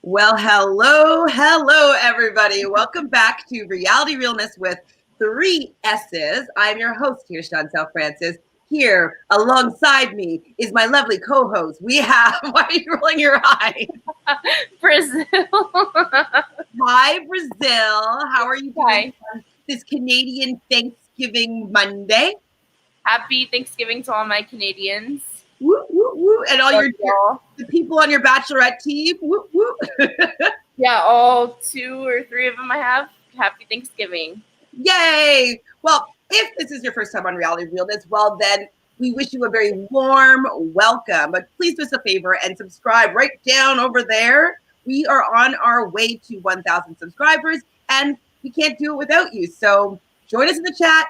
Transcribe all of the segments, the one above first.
Well, hello, everybody. Welcome back to Reality Realness with 3 S's. I'm your host here, Chantele Francis. Here, alongside me, is my lovely co-host. We have, why are you rolling your eyes? Brazil. Hi, Brazil. How are you doing Hi. on this Canadian Thanksgiving Monday? Happy Thanksgiving to all my Canadians. Woo, woo, woo. And all Love your y'all. the people on your Bachelorette team. Woo, woo. Yeah, all 2 or 3 of them I have. Happy Thanksgiving. Yay! Well, if this is your first time on Reality Realness, well, then we wish you a very warm welcome. But please do us a favor and subscribe right down over there. We are on our way to 1,000 subscribers, and we can't do it without you. So join us in the chat,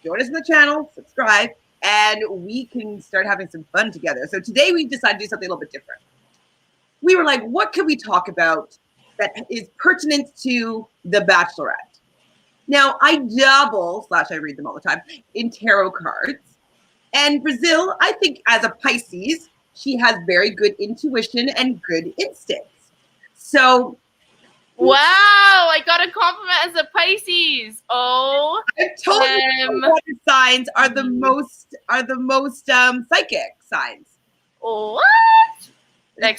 join us in the channel, subscribe, and we can start having some fun together. So today we decided to do something a little bit different. We were like, what can we talk about that is pertinent to the Bachelorette? Now, I dabble, / I read them all the time, in tarot cards. And Brazil, I think as a Pisces, she has very good intuition and good instincts. So Wow, I got a compliment as a Pisces. Oh, I told you water signs are the most psychic signs. What? That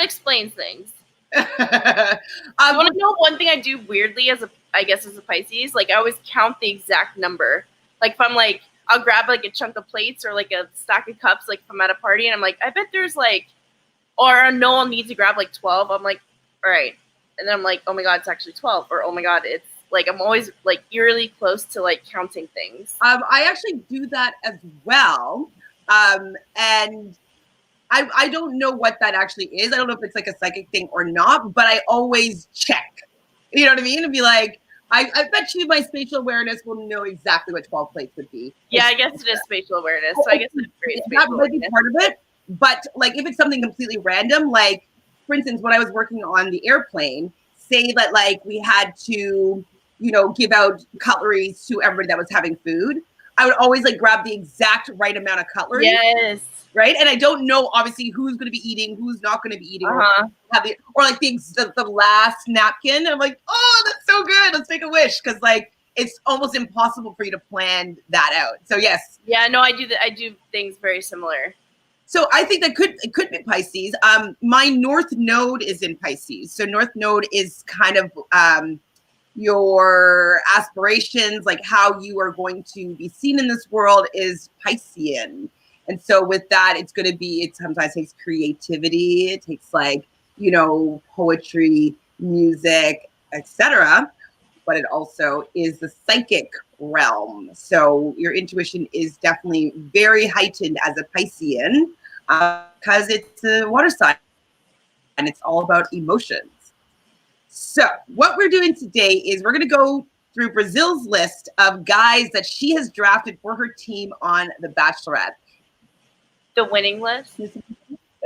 explains things. You want to know one thing I do weirdly as a Pisces? Like I always count the exact number. Like if I'm like, I'll grab like a chunk of plates or like a stack of cups, like if I'm at a party and I'm like, I bet there's like, or no, I'll need to grab like 12. I'm like, all right. And then I'm like, oh my God, it's actually 12. Or oh my God, it's like, I'm always like eerily close to like counting things. I actually do that as well. And I don't know what that actually is. I don't know if it's like a psychic thing or not, but I always check. You know what I mean? And be like, I bet you my spatial awareness will know exactly what 12 plates would be. Yeah, I guess it is spatial awareness. So I guess it's great that might be part of it. But like if it's something completely random, like for instance, when I was working on the airplane, say that like we had to, give out cutlery to everybody that was having food, I would always like grab the exact right amount of cutlery. Yes. Right. And I don't know, obviously, who's going to be eating, who's not going to be eating, or like the last napkin. I'm like, oh, that's so good. Let's make a wish. Because like it's almost impossible for you to plan that out. So, yes. Yeah, no, I do things very similar. So I think that it could be Pisces. My North Node is in Pisces. So North Node is kind of your aspirations, like how you are going to be seen in this world is Piscean. And so with that, it sometimes takes creativity. It takes like, poetry, music, etc. But it also is the psychic realm. So your intuition is definitely very heightened as a Piscean because it's a water sign and it's all about emotions. So what we're doing today is we're going to go through Brazil's list of guys that she has drafted for her team on The Bachelorette. The winning list?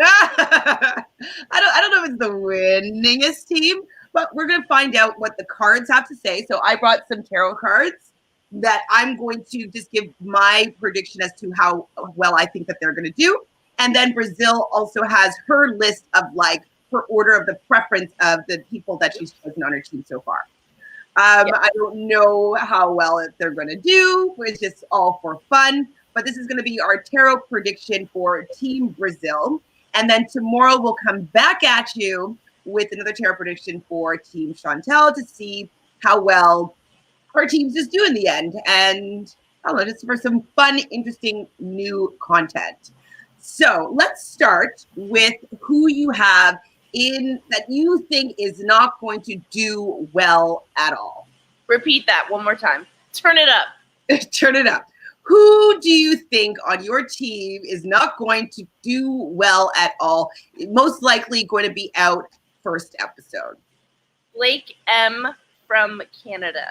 I don't know if it's the winningest team, but we're going to find out what the cards have to say. So I brought some tarot cards that I'm going to just give my prediction as to how well I think that they're going to do. And then Brazil also has her list of like her order of the preference of the people that she's chosen on her team so far. I don't know how well they're going to do. It's just all for fun. But this is going to be our tarot prediction for Team Brazil. And then tomorrow we'll come back at you with another tarot prediction for Team Chantele to see how well our teams just do in the end. And I don't know, just for some fun, interesting new content. So let's start with who you have in that you think is not going to do well at all. Repeat that one more time. Turn it up. Turn it up. Who do you think on your team is not going to do well at all? Most likely going to be out first episode. Blake M. from Canada.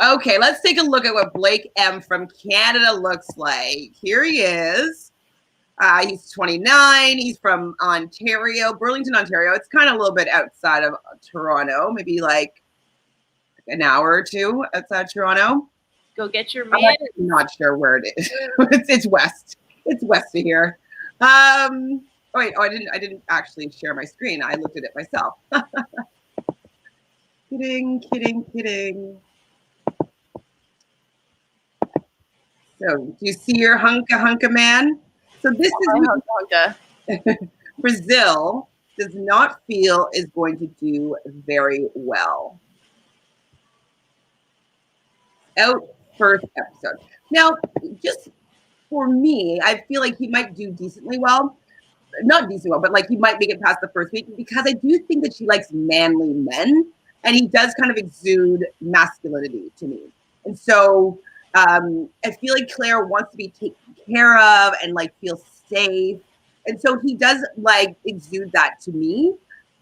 Okay, let's take a look at what Blake M. from Canada looks like. Here he is. He's 29. He's from Ontario, Burlington, Ontario. It's kind of a little bit outside of Toronto, maybe like an hour or two outside Toronto. Go get your man. I'm not sure where it is. It's west. It's west of here. I didn't actually share my screen. I looked at it myself. Kidding. So, do you see your hunka man? So this is Brazil does not feel is going to do very well. Out first episode. Now, just for me, I feel like he might do decently well. Not decently well, but like he might make it past the first week because I do think that she likes manly men and he does kind of exude masculinity to me. And so I feel like Claire wants to be taken care of and like feel safe. And so he does like exude that to me.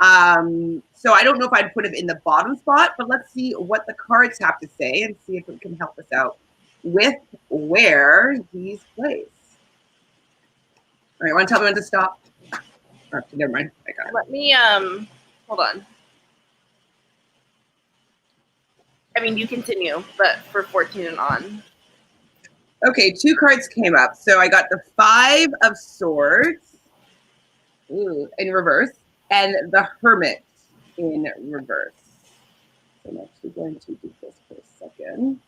So I don't know if I'd put him in the bottom spot, but let's see what the cards have to say and see if it can help us out with where he's placed. All right, want to tell me when to stop? Oh, never mind. I got it. Let me hold on. I mean, you continue, but for 14 and on. Okay, 2 cards came up. So I got the 5 of Swords in reverse and the Hermit in reverse. So I'm actually going to do this for a second.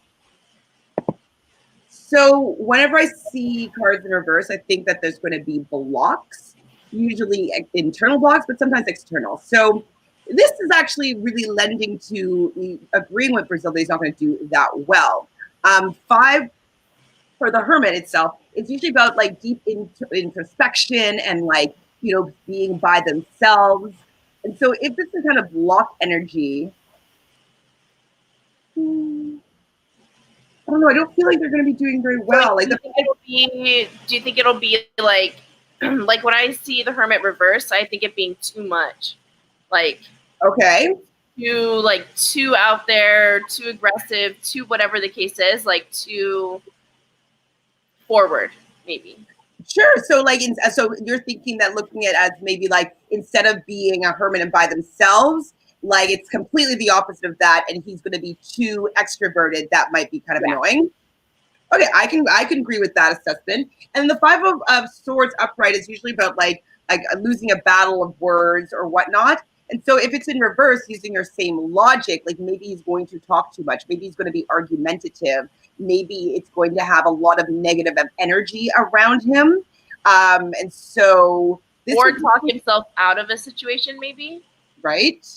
So whenever I see cards in reverse, I think that there's going to be blocks, usually internal blocks, but sometimes external. So this is actually really lending to me agreeing with Brazil that he's not going to do that well. 5 for the Hermit itself, it's usually about like deep introspection and like, you know, being by themselves. And so if this is kind of block energy, I don't know. I don't feel like they're going to be doing very well. Like, do you think it'll be like, like when I see the Hermit reverse, I think it being too much, like okay, too out there, too aggressive, too whatever the case is, like too forward, maybe. Sure. So like, so you're thinking that looking at it as maybe like instead of being a hermit and by themselves, like it's completely the opposite of that, and he's going to be too extroverted. That might be kind of annoying. Okay, I can agree with that assessment. And the 5 of Swords upright is usually about like losing a battle of words or whatnot. And so if it's in reverse, using your same logic, like maybe he's going to talk too much. Maybe he's going to be argumentative. Maybe it's going to have a lot of negative energy around him. And so this or talk himself out of a situation, maybe. Right.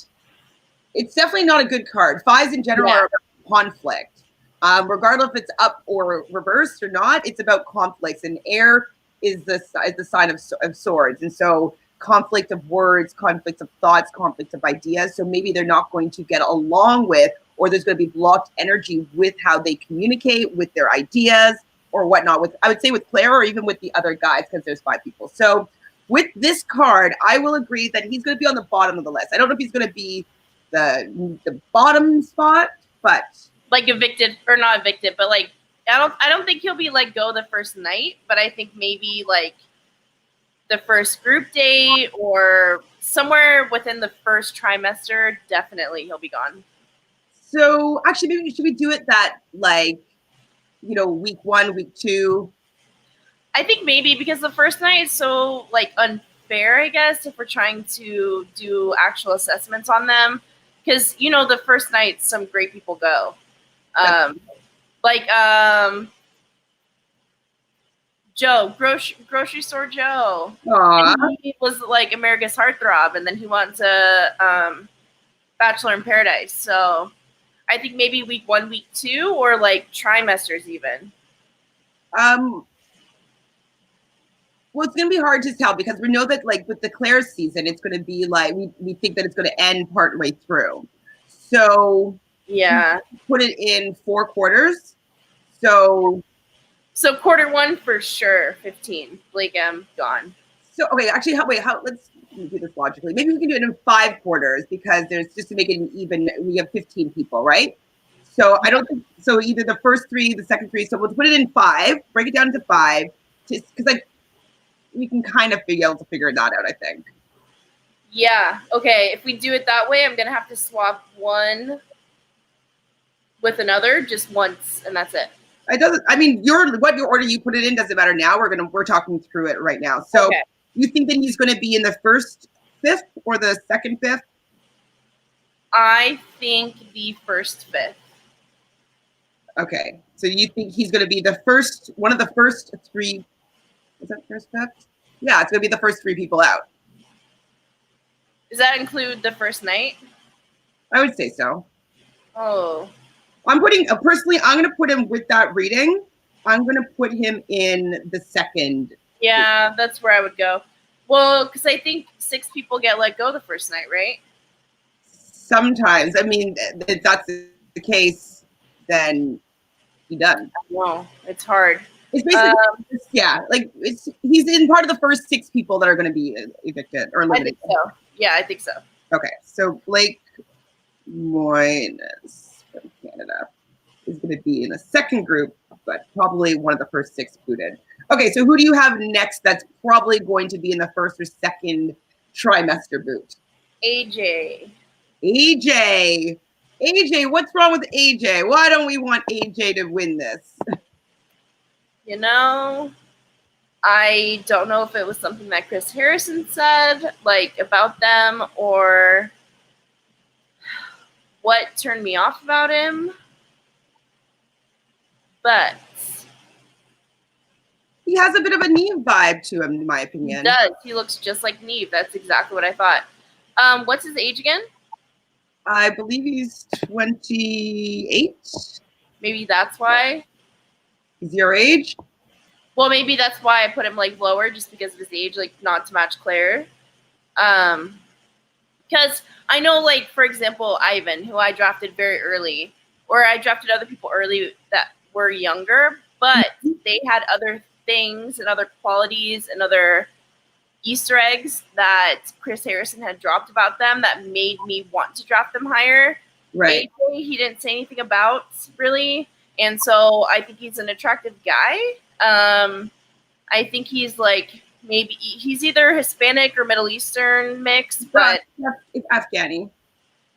It's definitely not a good card. 5s in general are about conflict. Regardless if it's up or reversed or not, it's about conflicts. And air is the sign of swords. And so conflict of words, conflict of thoughts, conflict of ideas. So maybe they're not going to get along with, or there's going to be blocked energy with how they communicate with their ideas or whatnot. With, I would say with Claire or even with the other guys, because there's 5 people. So with this card, I will agree that he's going to be on the bottom of the list. I don't know if he's going to be the bottom spot, but like evicted or not evicted, but like I don't think he'll be let go the first night, but I think maybe like the first group date or somewhere within the first trimester, definitely he'll be gone. So actually, maybe should we do it that like, you know, week 1, week 2? I think maybe because the first night is so like unfair, I guess, if we're trying to do actual assessments on them. Because, you know, the first night, some great people go. Joe, grocery store Joe. And he was like America's heartthrob, and then he went to Bachelor in Paradise. So I think maybe week 1, week 2, or like trimesters even. Well, it's going to be hard to tell because we know that like with the Clare season, it's going to be like, we think that it's going to end partway through. So yeah, put it in 4 quarters. So quarter 1 for sure, 15. Blake M gone. So okay, actually, let's do this logically. Maybe we can do it in 5 quarters because there's just to make it an even. We have 15 people, right? So I don't think so. Either the first 3, the second 3. So we'll put it in 5. Break it down into 5, because like we can kind of be able to figure that out. I think. Yeah. Okay. If we do it that way, I'm gonna have to swap one with another just once, and that's it. It doesn't. I mean, what your order you put it in doesn't matter now. We're talking through it right now. So you think that he's going to be in the first 5th or the second 5th? I think the first fifth. Okay, so you think he's going to be the first, one of the first three? Is that first fifth? Yeah, it's going to be the first three people out. Does that include the first night? I would say so. Oh. I'm putting, personally, I'm going to put him with that reading. I'm going to put him in the second. Yeah, that's where I would go. Well, because I think 6 people get let go the first night, right? Sometimes. I mean, if that's the case, then you're done. No, it's hard. It's basically, yeah, like he's in part of the first 6 people that are going to be evicted or eliminated. I think so. Yeah, I think so. Okay, so Blake Moynes from Canada is going to be in the second group, but probably one of the first 6 booted. Okay, so who do you have next that's probably going to be in the first or second trimester boot? AJ. AJ. AJ, what's wrong with AJ? Why don't we want AJ to win this? You know, I don't know if it was something that Chris Harrison said, like, about them, or what turned me off about him. But he has a bit of a Neve vibe to him, in my opinion. He does. He looks just like Neve. That's exactly what I thought. What's his age again? I believe he's 28. Maybe that's why. He's your age? Well, maybe that's why I put him like lower, just because of his age, like not to match Claire. Because I know, like, for example, Ivan, who I drafted very early, or I drafted other people early that were younger, but they had other things and other qualities and other Easter eggs that Chris Harrison had dropped about them that made me want to draft them higher. Right. AJ, he didn't say anything about, really. And so I think he's an attractive guy. I think he's like, maybe he's either Hispanic or Middle Eastern mix, but it's Afghani.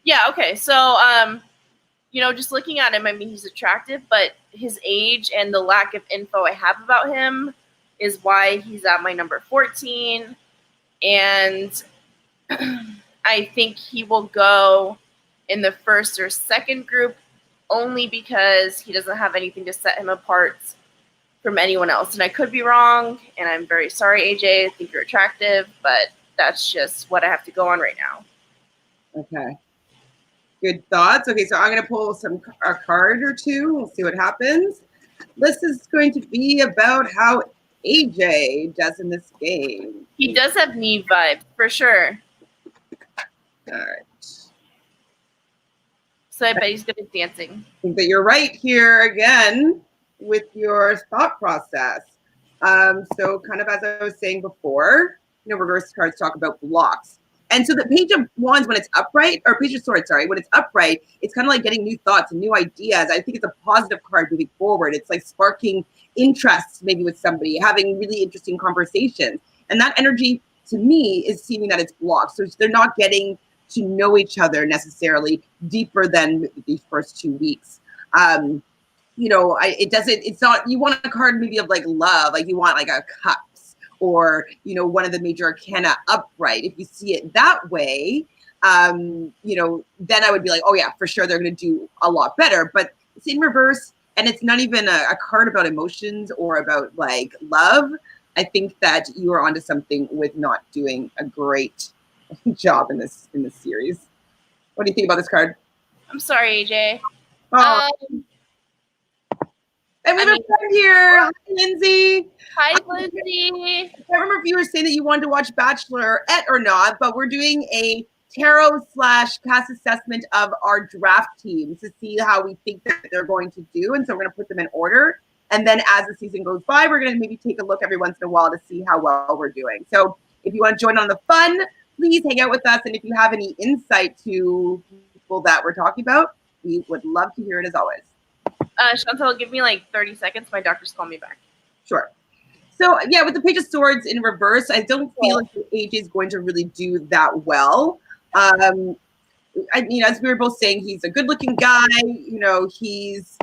Yeah, okay. So, you know, just looking at him, I mean, he's attractive, but his age and the lack of info I have about him is why he's at my number 14. And I think he will go in the first or second group only because he doesn't have anything to set him apart from anyone else. And I could be wrong, and I'm very sorry, AJ. I think you're attractive, but that's just what I have to go on right now. Okay. Good thoughts. Okay, so I'm going to pull a card or two. We'll see what happens. This is going to be about how AJ does in this game. He does have Neve vibes, for sure. All right. So I bet he's good at dancing. I think that you're right here again with your thought process. So kind of as I was saying before, you know, reverse cards talk about blocks. And so the Page of Wands, when it's upright, or Page of Swords, sorry, when it's upright, it's kind of like getting new thoughts and new ideas. I think it's a positive card moving forward. It's like sparking interest maybe with somebody, having really interesting conversations. And that energy, to me, is seeming that it's blocked. So they're not getting to know each other necessarily deeper than the first 2 weeks. You know, it's not, you want a card maybe of like love, like you want like a cups or, you know, one of the major arcana upright. If you see it that way, you know, then I would be like, oh yeah, for sure they're going to do a lot better. But it's in reverse, and it's not even a card about emotions or about like love. I think that you are onto something with not doing a great job in this series. What do you think about this card? I'm sorry, AJ. And we have a friend here. Hi, Lindsay. Hi, Lindsay. I can't remember if you were saying that you wanted to watch Bachelorette or not, but we're doing a tarot/cast assessment of our draft teams to see how we think that they're going to do. And so we're going to put them in order. And then as the season goes by, we're going to maybe take a look every once in a while to see how well we're doing. So if you want to join on the fun, please hang out with us. And if you have any insight to people that we're talking about, we would love to hear it as always. Chantele, give me like 30 seconds. My doctor's calling me back. Sure. So yeah, with the Page of Swords in reverse, I don't feel like AJ is going to really do that well. You know, as we were both saying, he's a good-looking guy. You know, he's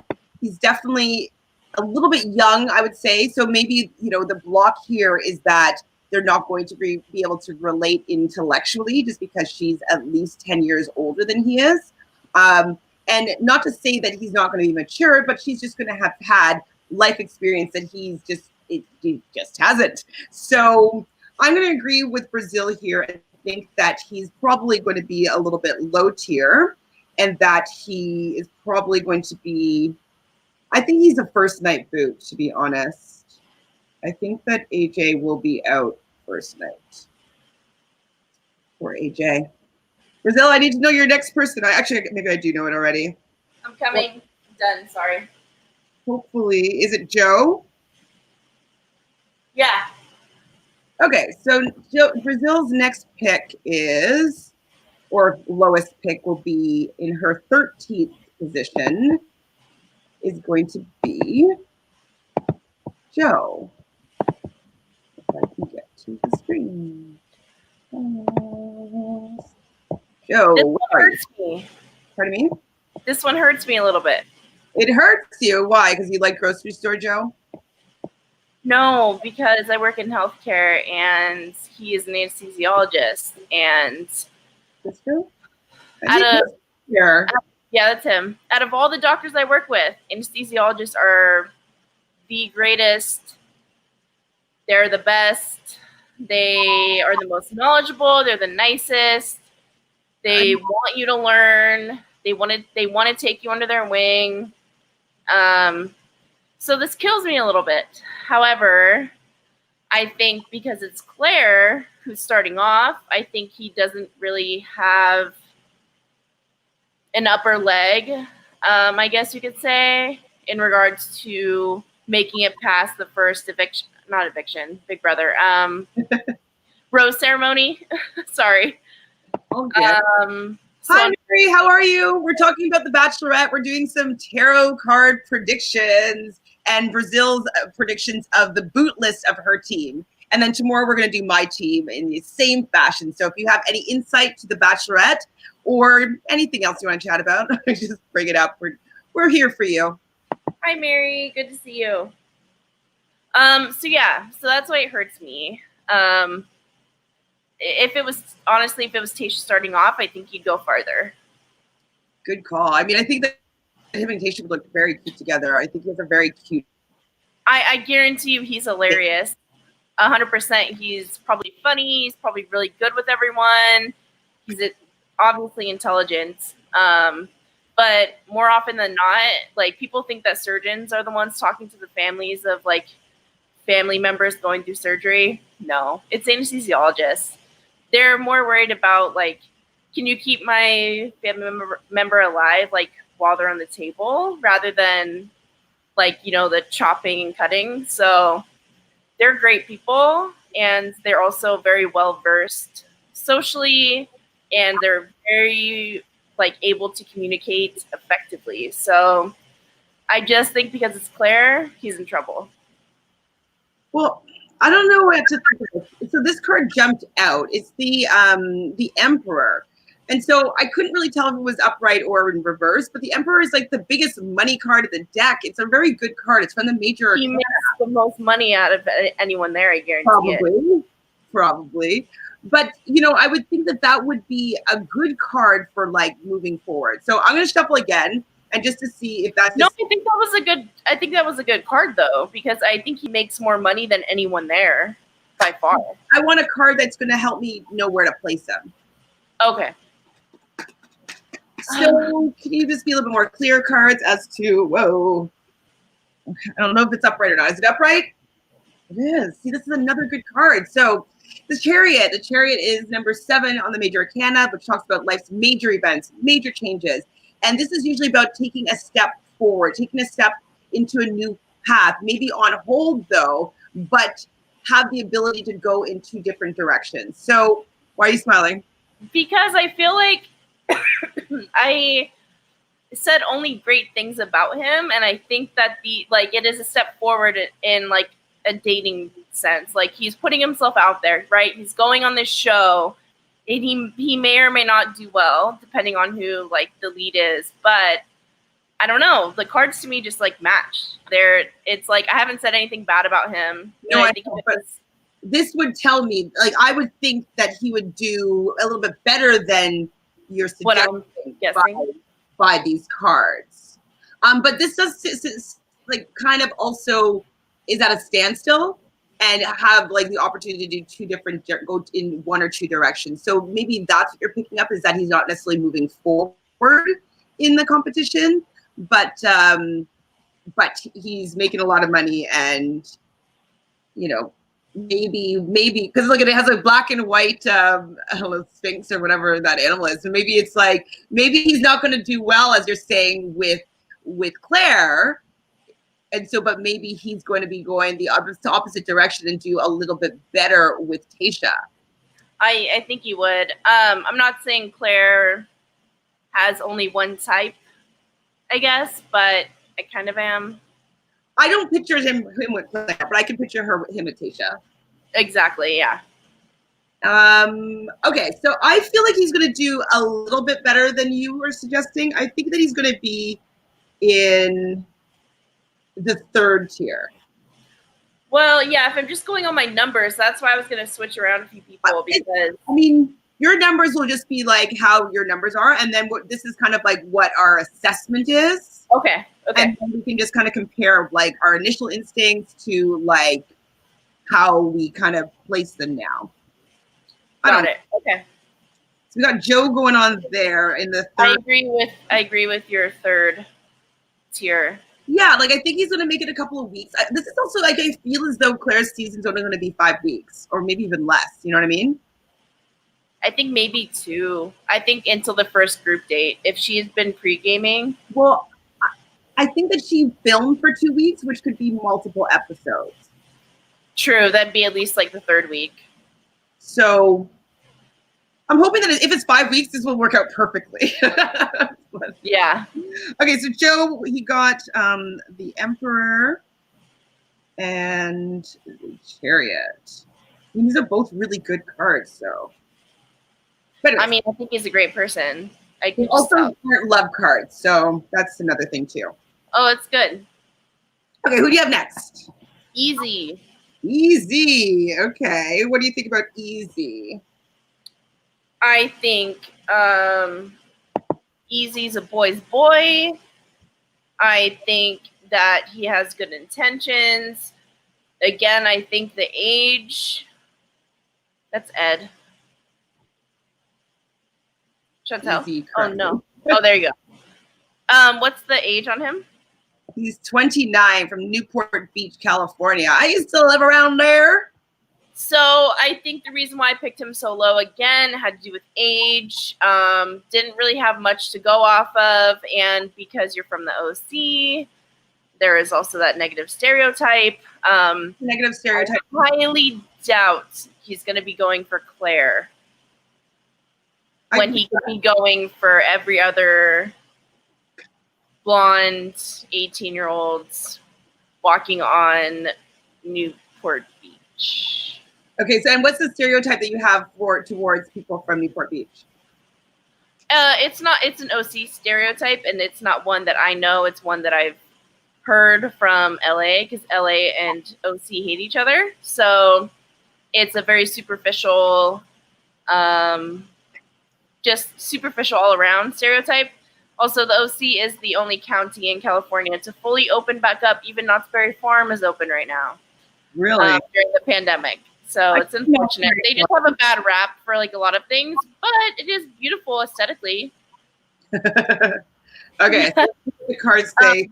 definitely a little bit young, I would say. So maybe, you know, the block here is that they're not going to be able to relate intellectually just because she's at least 10 years older than he is. And not to say that he's not going to be mature, but she's just going to have had life experience that he just hasn't. So I'm going to agree with Brazil here and think that he's probably going to be a little bit low tier, and that he is probably going to be, I think he's a first night boot, to be honest. I think that AJ will be out first night. Poor AJ. Brazil, I need to know your next person. Maybe I do know it already. I'm coming. Done. Sorry. Hopefully, is it Joe? Yeah. Okay, so Brazil's next pick is, or lowest pick will be in her 13th position, is going to be Joe. If I can get to the screen. Joe, this one hurts me. Pardon me? This one hurts me a little bit. It hurts you? Why? Because you like grocery store Joe? No, because I work in healthcare and he is an anesthesiologist. And that's true. Yeah, that's him. Out of all the doctors I work with, anesthesiologists are the greatest. They're the best. They are the most knowledgeable. They're the nicest. They want you to learn. They want to take you under their wing. So this kills me a little bit. However, I think because it's Claire who's starting off, I think he doesn't really have an upper leg, I guess you could say, in regards to making it past the first Big Brother, rose ceremony. Sorry. Oh, yeah. Hi, Mary. How are you? We're talking about the Bachelorette. We're doing some tarot card predictions and Brazil's predictions of the boot list of her team. And then tomorrow we're going to do my team in the same fashion. So if you have any insight to the Bachelorette or anything else you want to chat about, just bring it up. We're here for you. Hi, Mary. Good to see you. So that's why it hurts me. If it was Tasha starting off, I think you'd go farther. Good call. I mean, I think that him and Tasha would look very cute together. I think he's a very cute. I guarantee you he's hilarious. 100%. He's probably funny. He's probably really good with everyone. He's obviously intelligent. But more often than not, like, people think that surgeons are the ones talking to the families of, like, family members going through surgery. No, it's anesthesiologists. They're more worried about, like, can you keep my family member alive, like, while they're on the table, rather than, like, the chopping and cutting. So they're great people, and they're also very well versed socially, and they're very, like, able to communicate effectively. So I just think because it's Claire, he's in trouble. Well, I don't know what to think of it. So this card jumped out. It's the Emperor. And so I couldn't really tell if it was upright or in reverse, but the Emperor is like the biggest money card of the deck. It's a very good card. It's from the major. He makes the most money out of anyone there, I guarantee. Probably. But, I would think that would be a good card for, like, moving forward. So I'm going to shuffle again. And just to see if that's... No, I think that was a good card, though, because I think he makes more money than anyone there, by far. I want a card that's going to help me know where to place him. Okay. So can you just be a little bit more clear, cards, as to... Whoa. I don't know if it's upright or not. Is it upright? It is. See, this is another good card. So the Chariot. The Chariot is number 7 on the Major Arcana, which talks about life's major events, major changes. And this is usually about taking a step forward, taking a step into a new path, maybe on hold though, but have the ability to go in 2 different directions. So why are you smiling? Because I feel like I said only great things about him. And I think that it is a step forward in, like, a dating sense. Like, he's putting himself out there, right? He's going on this show. And he may or may not do well, depending on who, like, the lead is. But I don't know. The cards to me just, like, match. It's like I haven't said anything bad about him. No, I think this would tell me, like, I would think that he would do a little bit better than you're What suggesting I'm guessing. by these cards. But this does like kind of also is at a standstill and have like the opportunity to do two different, go in one or two directions. So maybe that's what you're picking up, is that he's not necessarily moving forward in the competition, but he's making a lot of money, and you know, maybe because look, it has a black and white I don't know, sphinx or whatever that animal is. So maybe it's like, maybe he's not going to do well, as you're saying, with Claire, and so, but maybe he's going to be going the opposite direction and do a little bit better with Tayshia. I think he would. I'm not saying Claire has only one type, I guess, but I kind of am. I don't picture him with Claire, but I can picture him with Tayshia. Exactly, yeah. Okay, so I feel like he's going to do a little bit better than you were suggesting. I think that he's going to be in the third tier. Well, yeah, if I'm just going on my numbers, that's why I was going to switch around a few people, because I mean, your numbers will just be like how your numbers are, and then this is kind of like what our assessment is. Okay. And then we can just kind of compare like our initial instincts to like how we kind of place them now. Got it. Okay. So we got Joe going on there in the third. I agree with your third tier. Yeah, like I think he's going to make it a couple of weeks. This is also like, I feel as though Claire's season's only going to be 5 weeks, or maybe even less. You know what I mean? I think maybe 2. I think until the first group date, if she's been pre-gaming. Well, I think that she filmed for 2 weeks, which could be multiple episodes. True, that'd be at least like the 3rd week. So I'm hoping that if it's 5 weeks, this will work out perfectly. Yeah. Okay, so Joe, he got the Emperor and the Chariot. These are both really good cards, so. But anyways, I mean, I think he's a great person. I can also aren't love cards, so that's another thing too. Oh, it's good. Okay, who do you have next? Eazy. Eazy. Okay, what do you think about Eazy? I think Eazy's a boy's boy. I think that he has good intentions. Again, I think the age. That's Ed. Chantele? Oh, no. Oh, there you go. What's the age on him? He's 29 from Newport Beach, California. I used to live around there. So I think the reason why I picked him so low, again, had to do with age. Didn't really have much to go off of. And because you're from the OC, there is also that negative stereotype. Negative stereotype. I highly doubt he's going to be going for Claire when he could be going for every other blonde 18-year-olds walking on Newport Beach. Okay, so and what's the stereotype that you have towards people from Newport Beach? It's an OC stereotype, and it's not one that I know. It's one that I've heard from LA, because LA and OC hate each other. So it's a very superficial, just superficial all around stereotype. Also, the OC is the only county in California to fully open back up. Even Knott's Berry Farm is open right now. Really? During the pandemic. So it's unfortunate. They just have a bad rap for like a lot of things, but it is beautiful aesthetically. Okay, the cards say.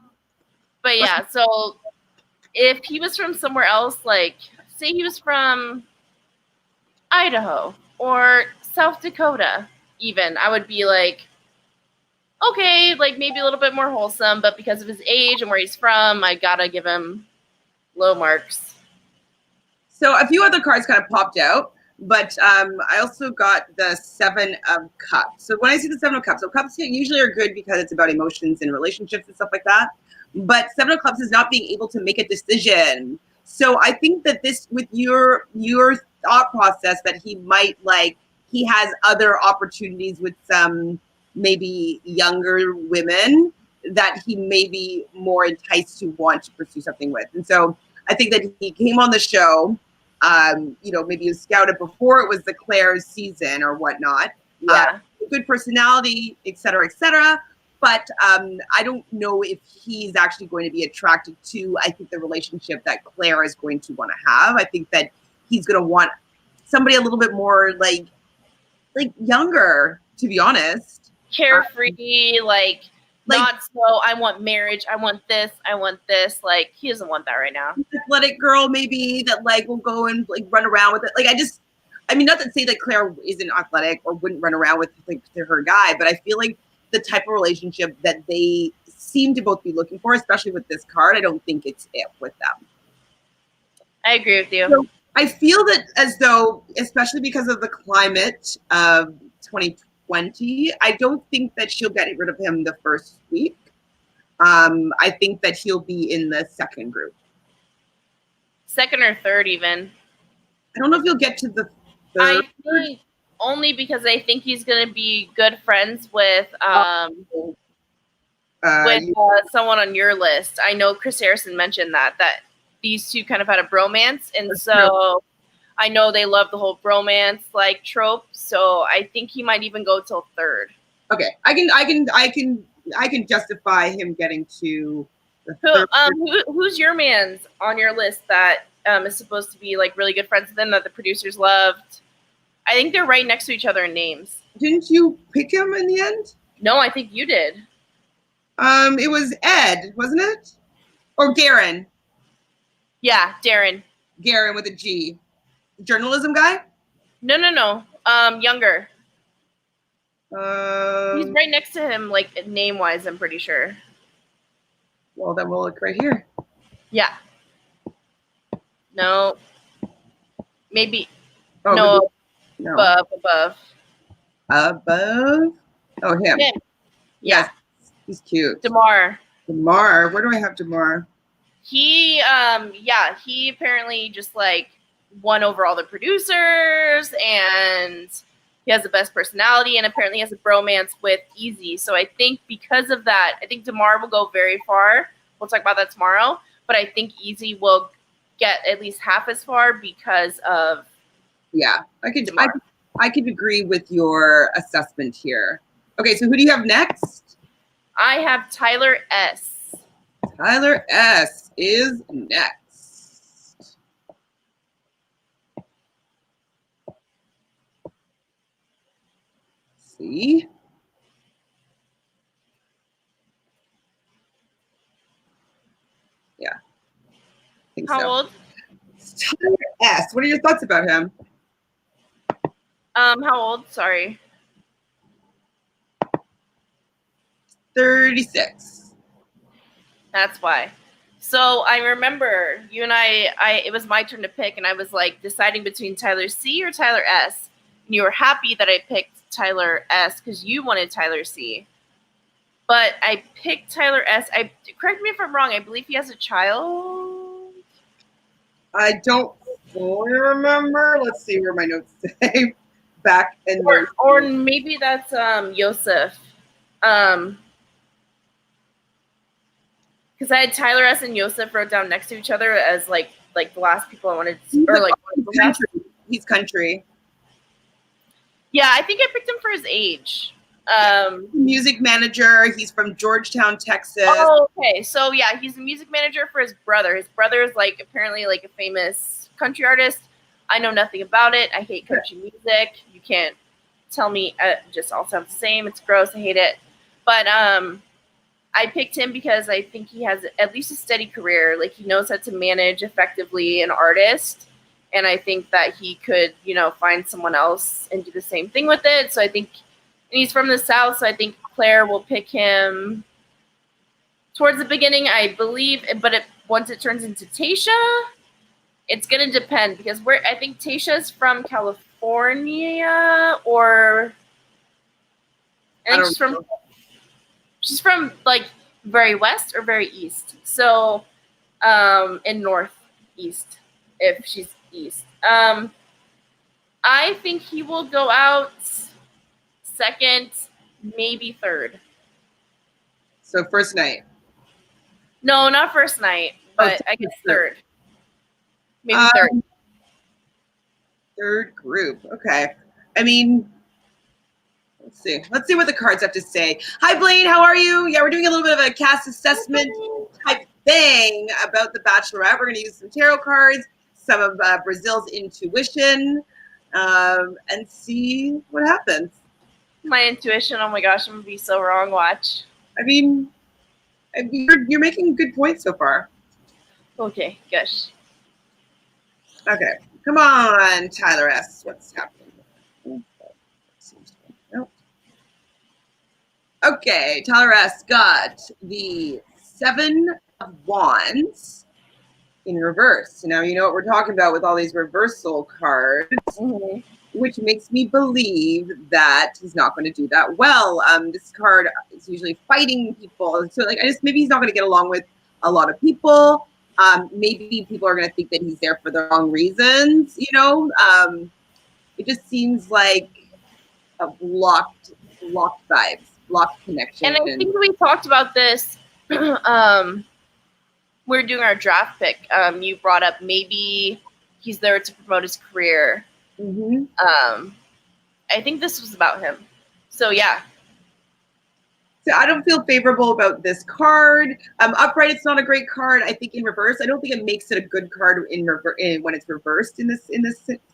But yeah, so if he was from somewhere else, like say he was from Idaho or South Dakota, even, I would be like, okay, like maybe a little bit more wholesome, but because of his age and where he's from, I gotta give him low marks. So a few other cards kind of popped out, but I also got the 7 of Cups. So when I see the 7 of Cups, so Cups usually are good because it's about emotions and relationships and stuff like that. But 7 of Cups is not being able to make a decision. So I think that this, with your thought process, that he might he has other opportunities with some maybe younger women that he may be more enticed to want to pursue something with. And so I think that he came on the show maybe was scouted before it was the Clare's season or whatnot. Yeah. Good personality, et cetera, but I don't know if he's actually going to be attracted to, I think, the relationship that Clare is going to want to have. I think that he's going to want somebody a little bit more like younger, to be honest. Carefree, not so, I want marriage, I want this. Like, he doesn't want that right now. Athletic girl, maybe, that will go and run around with it. Not to say that Clare isn't athletic or wouldn't run around with her guy, but I feel like the type of relationship that they seem to both be looking for, especially with this card, I don't think it's it with them. I agree with you. So I feel that as though, especially because of the climate of 2020, I don't think that she'll get rid of him the first week. I think that he'll be in the second group. Second or third, even. I don't know if he'll get to the third. I think only because I think he's going to be good friends with someone on your list. I know Chris Harrison mentioned that these two kind of had a bromance, and so I know they love the whole bromance trope. So I think he might even go till third. Okay, I can justify him getting to the third. Who's your man's on your list that is supposed to be really good friends with them that the producers loved? I think they're right next to each other in names. Didn't you pick him in the end? No, I think you did. It was Ed, wasn't it? Or Garen? Yeah, Darren. Garen with a G. Journalism guy? No. Younger. He's right next to him, name-wise, I'm pretty sure. Well, then we'll look right here. Yeah. No. Maybe. Oh, no. No. Above. Above? Oh, him. Yeah. Yes. He's cute. Damar. Where do I have Damar? He apparently just won over all the producers, and he has the best personality, and apparently has a bromance with Eazy. So I think because of that, I think Damar will go very far. We'll talk about that tomorrow. But I think Eazy will get at least half as far because of I could agree with your assessment here. Okay, so who do you have next? I have Tyler S. Tyler S is next. See? Yeah. I think How so. old? Tyler S. What are your thoughts about him? How old? Sorry. 36. That's why. So I remember you and I it was my turn to pick, and I was deciding between Tyler C or Tyler S. And you were happy that I picked Tyler S because you wanted Tyler C. But I picked Tyler S. Correct me if I'm wrong, I believe he has a child. I don't fully remember. Let's see where my notes say. Back in or maybe that's Yosef. Because I had Tyler S and Yosef wrote down next to each other as the last people I wanted to, or country. He's country. Yeah, I think I picked him for his age. Music manager. He's from Georgetown, Texas. Oh, okay. So yeah, he's a music manager for his brother. His brother is apparently a famous country artist. I know nothing about it. I hate country music. You can't tell me. Just all sounds the same. It's gross. I hate it. But I picked him because I think he has at least a steady career. He knows how to manage effectively an artist. And I think that he could, find someone else and do the same thing with it. So I think, and he's from the South, so I think Claire will pick him towards the beginning, I believe. But once it turns into Tasha, it's going to depend because I think Tasha's from California or I think she's from very west or very east. So in northeast if she's east. I think he will go out second, maybe third. So first night. No, not first night, but I guess third. Maybe third. Third group. Okay. I mean, let's see. Let's see what the cards have to say. Hi, Blaine. How are you? Yeah, we're doing a little bit of a cast assessment type thing about the Bachelorette. We're going to use some tarot cards, some of Brazil's intuition, and see what happens. My intuition. Oh my gosh, I'm gonna be so wrong. Watch. I mean, you're making good points so far. Okay, gosh. Okay, come on, Tyler S. What's happening? Nope. Okay, Tyler S. got the 7 of Wands in reverse. Now you know what we're talking about with all these reversal cards, which makes me believe that he's not going to do that well. This card is usually fighting people, so like maybe he's not going to get along with a lot of people. Maybe people are going to think that he's there for the wrong reasons. You know, it just seems like a blocked vibes, blocked connection. And I think we talked about this. We're doing our draft pick. You brought up maybe he's there to promote his career. I think this was about him. So yeah. So I don't feel favorable about this card. Upright, it's not a great card. I think in reverse, I don't think it makes it a good card when it's reversed in this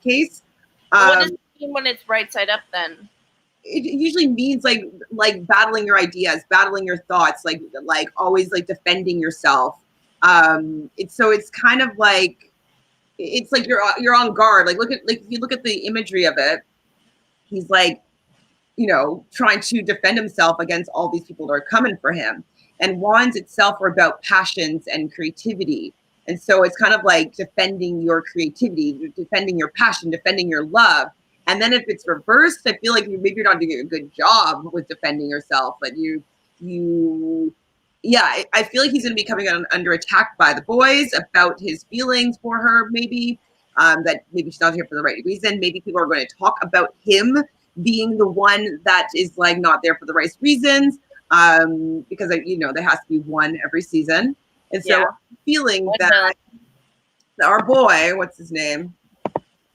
case. What does it mean when it's right side up then? It usually means like battling your ideas, battling your thoughts, like always like defending yourself. It's kind of like it's like you're on guard. Like if you look at the imagery of it, he's like, you know, trying to defend himself against all these people that are coming for him. And wands itself are about passions and creativity. And so it's kind of like defending your creativity, defending your passion, defending your love. And then if it's reversed, I feel like maybe you're not doing a good job with defending yourself. But I feel like he's going to be coming under attack by the boys about his feelings for her, maybe. That maybe she's not here for the right reason. Maybe people are going to talk about him being the one that is like not there for the right reasons, because there has to be one every season, and so I'm feeling that our boy, what's his name?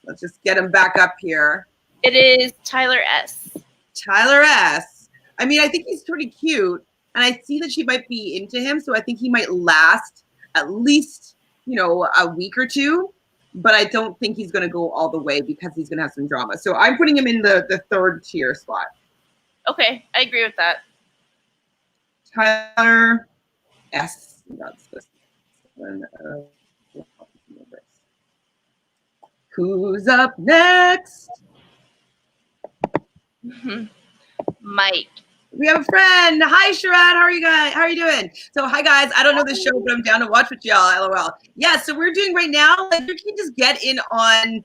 Let's just get him back up here. It is Tyler S. Tyler S. I mean, I think he's pretty cute, and I see that she might be into him, so I think he might last at least a week or two. But I don't think he's going to go all the way because he's going to have some drama. So I'm putting him in the third tier spot. Okay, I agree with that. Tyler S. That's this one. Who's up next? Mike. We have a friend. Hi, Chariot. How are you guys? How are you doing? So, hi, guys. I don't know the show, but I'm down to watch with y'all. LOL. Yeah, so we're doing right now, like, you can just get in on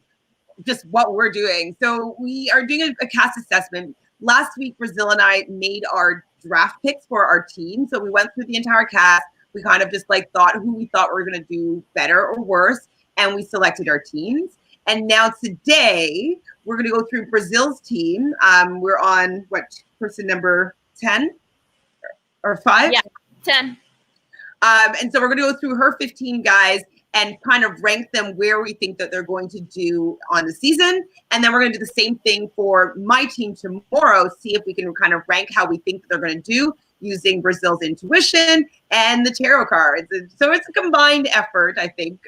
just what we're doing. So we are doing a cast assessment. Last week, Brazil and I made our draft picks for our team. So we went through the entire cast. We kind of just thought who we thought were going to do better or worse. And we selected our teams. And now today, we're going to go through Brazil's team. We're on, person number 10 or 5? Yeah, 10. And so we're going to go through her 15 guys and kind of rank them where we think that they're going to do on the season. And then we're going to do the same thing for my team tomorrow, see if we can kind of rank how we think that they're going to do using Brazil's intuition and the tarot cards. And so it's a combined effort, I think,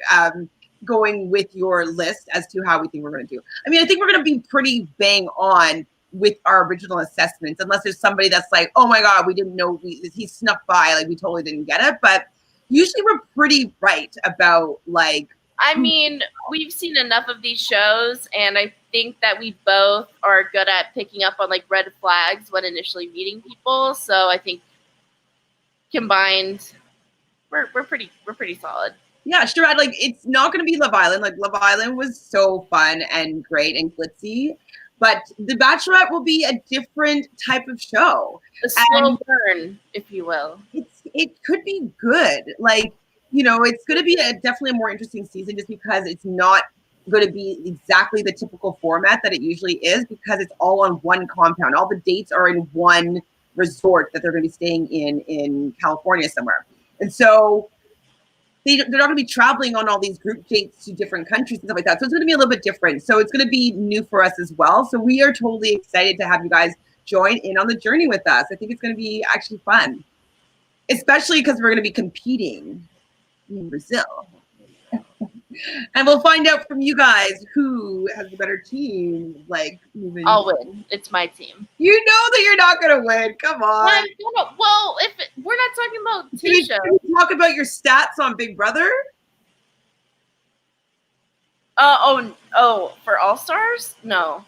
going with your list as to how we think we're going to do. I mean, I think we're going to be pretty bang on with our original assessments, unless there's somebody that's like, oh my God, we didn't know he snuck by, like we totally didn't get it. But usually we're pretty right about I mean, we've seen enough of these shows, and I think that we both are good at picking up on red flags when initially meeting people. So I think combined, we're pretty solid. Yeah, sure. It's not going to be Love Island. Love Island was so fun and great and glitzy. But The Bachelorette will be a different type of show. A slow burn, if you will. It could be good. It's going to be definitely a more interesting season just because it's not going to be exactly the typical format that it usually is, because it's all on one compound. All the dates are in one resort that they're going to be staying in California somewhere. And so they're not going to be traveling on all these group dates to different countries and stuff like that. So it's going to be a little bit different. So it's going to be new for us as well. So we are totally excited to have you guys join in on the journey with us. I think it's going to be actually fun, especially because we're going to be competing in Brazil. And we'll find out from you guys who has the better team. Like, I'll win. It's my team. You know that you're not going to win. Come on. Well, we're not talking about Tisha. Can you talk about your stats on Big Brother? For All Stars? No.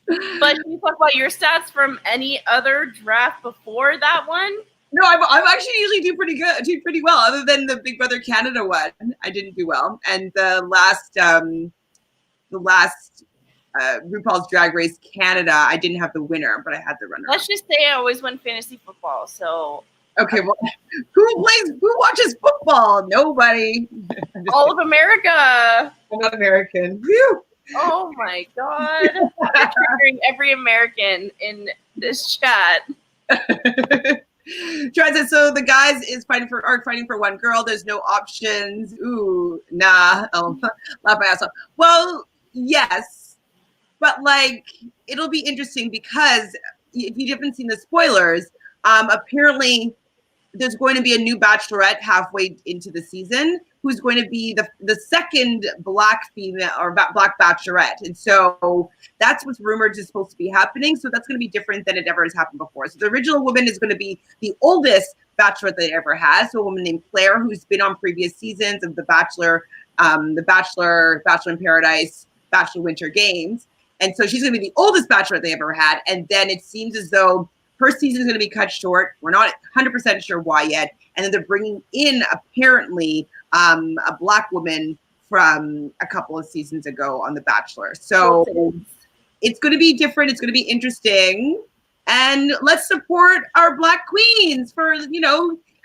But can you talk about your stats from any other draft before that one? No, I'm actually usually do pretty well. Other than the Big Brother Canada one, I didn't do well, and the last RuPaul's Drag Race Canada, I didn't have the winner, but I had the runner. Let's just say I always win fantasy football. So okay, well, who watches football? Nobody. All of America. I'm not American. Whew. Oh my God! You're triggering every American in this chat. Chasen, so the guys are fighting for one girl. There's no options. Ooh, nah. I'll laugh my ass off. Well, yes, but like it'll be interesting because if you haven't seen the spoilers, apparently there's going to be a new Bachelorette halfway into the season who's going to be the second Black female or Black Bachelorette. And so that's what's rumored is supposed to be happening. So that's going to be different than it ever has happened before. So the original woman is going to be the oldest Bachelorette they ever had. So a woman named Clare, who's been on previous seasons of The Bachelor, Bachelor in Paradise, Bachelor Winter Games. And so she's going to be the oldest Bachelorette they ever had. And then it seems as though her season is going to be cut short. We're not 100% sure why yet. And then they're bringing in, apparently, a Black woman from a couple of seasons ago on The Bachelor. So it's going to be different. It's going to be interesting. And let's support our Black queens for,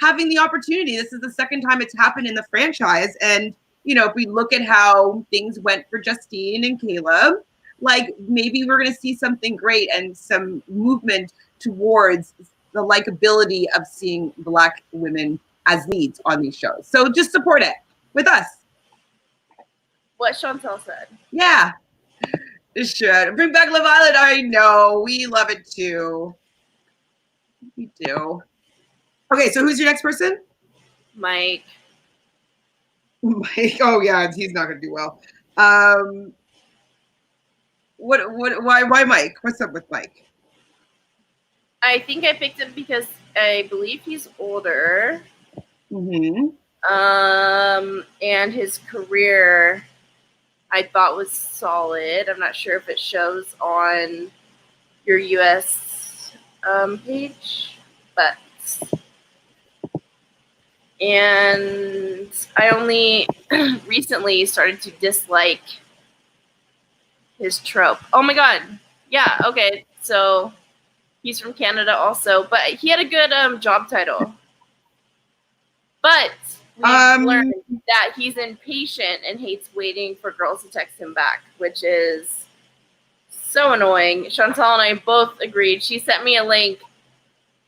having the opportunity. This is the second time it's happened in the franchise. And, if we look at how things went for Justine and Caleb, like maybe we're going to see something great and some movement towards the likability of seeing Black women as leads on these shows. So just support it with us. What Chantele said. Yeah. It should. Bring back Love Island. I know. We love it too. We do. Okay, so who's your next person? Mike. Oh yeah, he's not gonna do well. Why Mike? What's up with Mike? I think I picked him because I believe he's older. Mm-hmm. And his career I thought was solid. I'm not sure if it shows on your US page, but and I only recently started to dislike his trope. Oh my God. Yeah, okay. So he's from Canada also, but he had a good job title. But we've learned that he's impatient and hates waiting for girls to text him back, which is so annoying. Chantele and I both agreed. She sent me a link,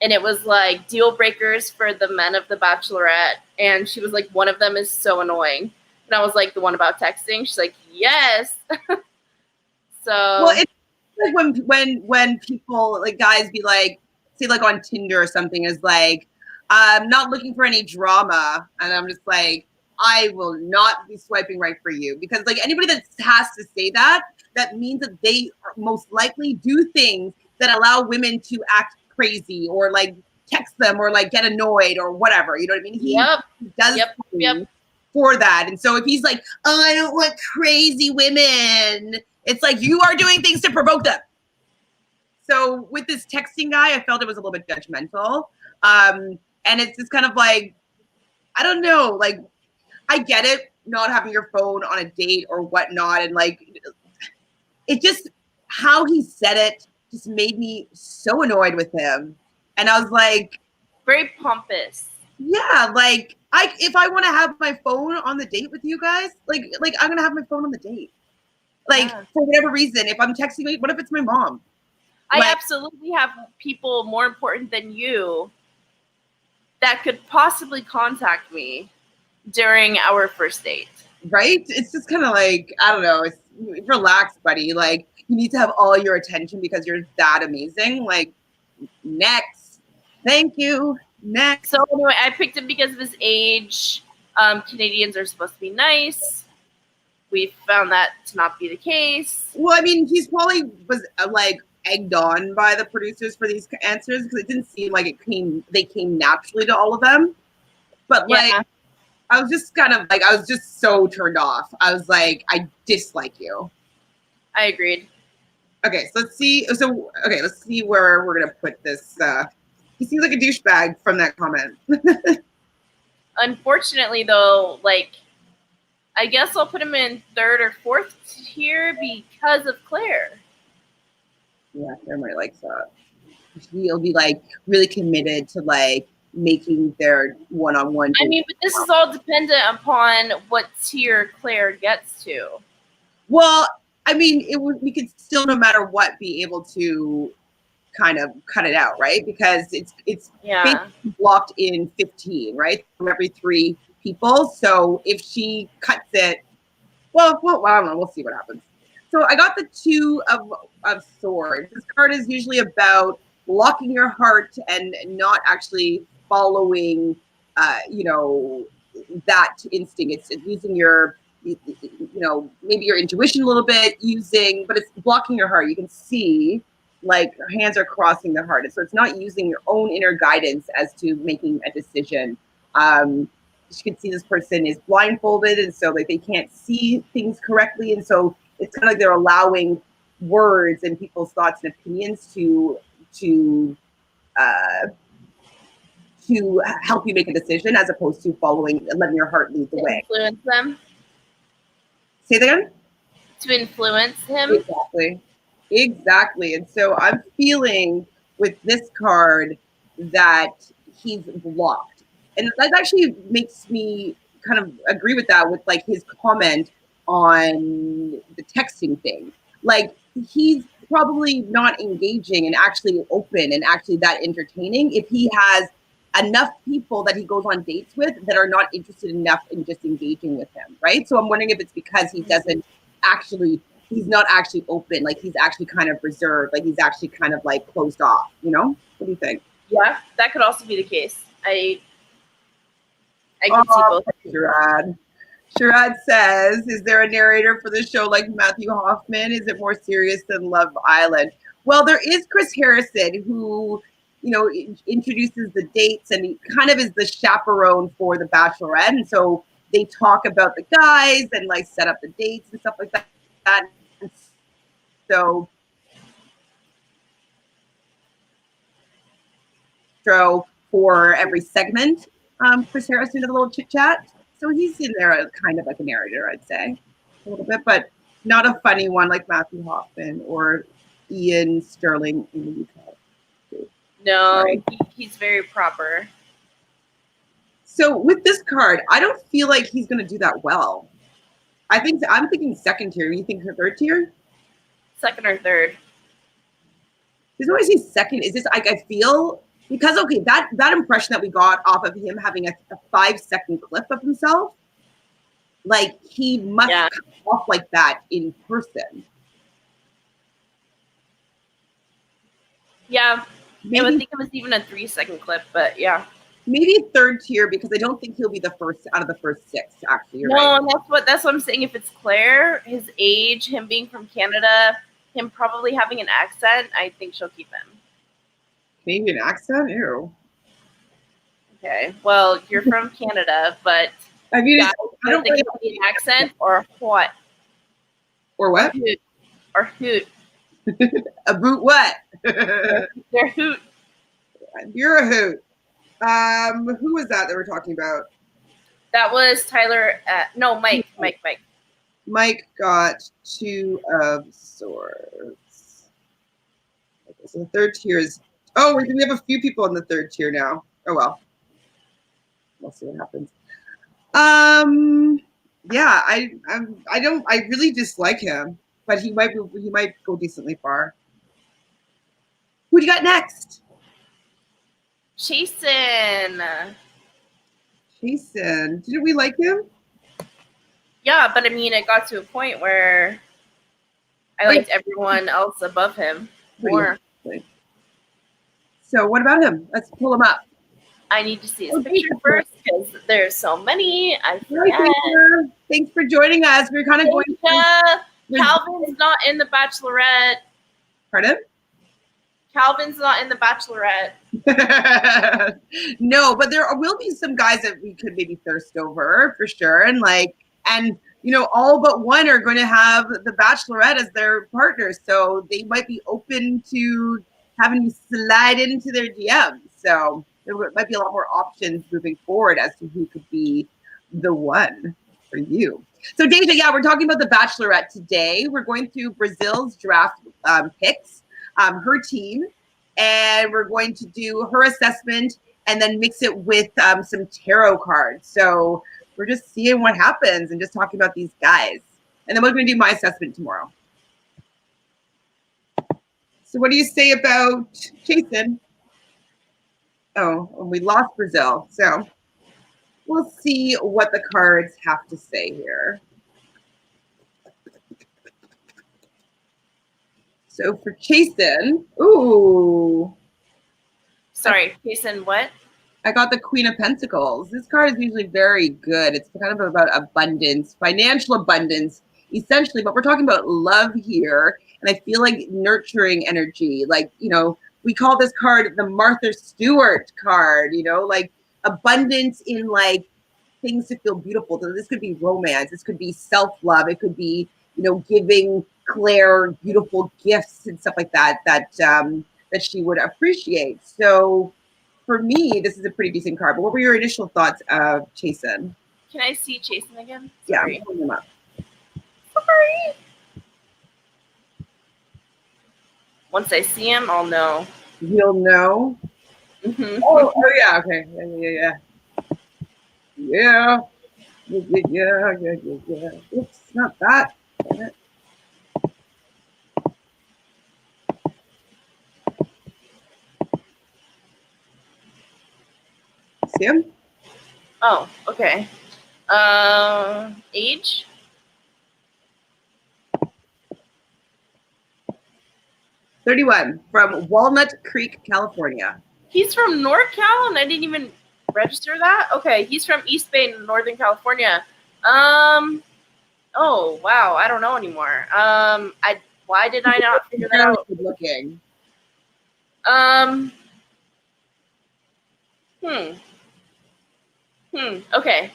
and it was like deal breakers for the men of The Bachelorette. And she was like, one of them is so annoying. And I was like, the one about texting? She's like, yes. So well, it's like when people, like guys be like, say like on Tinder or something, is like, I'm not looking for any drama. And I'm just like, I will not be swiping right for you. Because like anybody that has to say that, that means that they most likely do things that allow women to act crazy or like text them or like get annoyed or whatever. You know what I mean? He does for that. And so if he's like, oh, I don't want crazy women, it's like you are doing things to provoke them. So with this texting guy, I felt it was a little bit judgmental. And it's just kind of like, I don't know, like, I get it, not having your phone on a date or whatnot. And like, it just, how he said it just made me so annoyed with him. And I was like, very pompous. Yeah, like, if I want to have my phone on the date with you guys, like I'm going to have my phone on the date. Like, for whatever reason, if I'm texting me, what if it's my mom? I absolutely have people more important than you that could possibly contact me. during our first date. Right? It's just kind of like, I don't know. It's relax, buddy. Like, you need to have all your attention because you're that amazing. Like, next. Thank you. Next. So anyway, I picked him because of his age. Canadians are supposed to be nice. We found that to not be the case. Well, I mean, he's probably was like egged on by the producers for these answers because it didn't seem like they came naturally to all of them. But like, I was just kind of like, I was just so turned off. I was like, I dislike you. I agreed. Okay, so let's see. So okay, let's see where we're gonna put this. He seems like a douchebag from that comment. Unfortunately, though, like, I guess I'll put him in 3rd or 4th tier because of Claire. Yeah, Hermit likes that. He'll be like really committed to like making their one-on-one. I mean, but this is all dependent upon what tier Claire gets to. Well, I mean, we could still, no matter what, be able to kind of cut it out, right? Because it's basically blocked in 15, right? From every 3 people. So if she cuts it, well, I don't know. We'll see what happens. So I got the 2 of Swords. This card is usually about blocking your heart and not actually following, you know, that instinct. It's using your, you know, maybe your intuition a little bit, but it's blocking your heart. You can see like her hands are crossing the heart. So it's not using your own inner guidance as to making a decision. You can see this person is blindfolded, and so like they can't see things correctly, and so it's kind of like they're allowing words and people's thoughts and opinions to help you make a decision, as opposed to following and letting your heart lead the way. Influence them. Say that again. To influence him. Exactly. And so I'm feeling with this card that he's blocked. And that actually makes me kind of agree with that, with like his comment on the texting thing. Like, he's probably not engaging and actually open and actually that entertaining if he has enough people that he goes on dates with that are not interested enough in just engaging with him, right? So I'm wondering if it's because he doesn't actually, he's not actually open, like he's actually kind of reserved, like he's actually kind of like closed off, you know? What do you think? Yeah, that could also be the case. I can see both. Sharad says, is there a narrator for the show like Matthew Hoffman? Is it more serious than Love Island? Well, there is Chris Harrison, who, you know, introduces the dates, and he kind of is the chaperone for the Bachelorette. And so they talk about the guys and like set up the dates and stuff like that. And so for every segment, Chris Harrison did a little chit chat. So he's in there kind of like a narrator, I'd say, a little bit, but not a funny one like Matthew Hoffman or Ian Sterling in the UK. No, he's very proper. So with this card, I don't feel like he's going to do that well. I'm thinking 2nd tier. You think 3rd tier? 2nd or 3rd. There's always a 2nd. Is this like, I feel, because okay, that impression that we got off of him having a 5-second clip of himself, like he must come off like that in person. Yeah, I would think it was even a 3-second clip, but yeah. Maybe 3rd tier, because I don't think he'll be the first out of the first 6. Actually, you're right. That's what I'm saying. If it's Claire, his age, him being from Canada, him probably having an accent, I think she'll keep him. Maybe an accent? Ew. Okay, well, you're from Canada, but I mean, I don't think it'll be an accent or what? Or what? Or hoot. A boot what? They're hoot. You're a hoot. Who was that we're talking about? That was Tyler. No, Mike. Mike got 2 of Swords. Okay, so the 3rd tier is. Oh, we have a few people in the 3rd tier now. Oh well. We'll see what happens. Yeah, I really dislike him, but he might go decently far. Who do you got next? Chasen. Chasen. Didn't we like him? Yeah, but I mean, it got to a point where I liked everyone else above him more. So what about him? Let's pull him up. I need to see his picture first because there's so many. I forget. Hi, thanks for joining us. We're kind of going. Calvin's not in the Bachelorette. Pardon? Calvin's not in the Bachelorette. No, but there will be some guys that we could maybe thirst over for sure, and you know, all but one are going to have the Bachelorette as their partner, so they might be open to having you slide into their DMs. So there might be a lot more options moving forward as to who could be the one for you. So Deja, yeah, we're talking about the Bachelorette today. We're going through Brazil's draft picks, her team, and we're going to do her assessment and then mix it with some tarot cards. So we're just seeing what happens and just talking about these guys. And then we're going to do my assessment tomorrow. So what do you say about Chasen? Oh, we lost Brazil. So we'll see what the cards have to say here. So for Chasen, ooh. Sorry, Chasen, what? I got the Queen of Pentacles. This card is usually very good. It's kind of about abundance, financial abundance, essentially, but we're talking about love here. And I feel like nurturing energy. Like, you know, we call this card the Martha Stewart card, you know, like abundance in like things to feel beautiful. So this could be romance. This could be self-love. It could be, you know, giving Claire beautiful gifts and stuff like that, that she would appreciate. So for me, this is a pretty decent card. But what were your initial thoughts of Chasen? Can I see Chasen again? Sorry. Yeah, I'm pulling him up. Sorry. Once I see him, I'll know. You'll know? Mm-hmm. Oh, yeah, okay. Yeah. Oops, not that. Damn it. See him? Oh, okay. Age? 31, from Walnut Creek, California. He's from NorCal, and I didn't even register that? Okay, he's from East Bay, Northern California. Oh, wow, I don't know anymore. Why did I not figure that out? Good looking. Okay.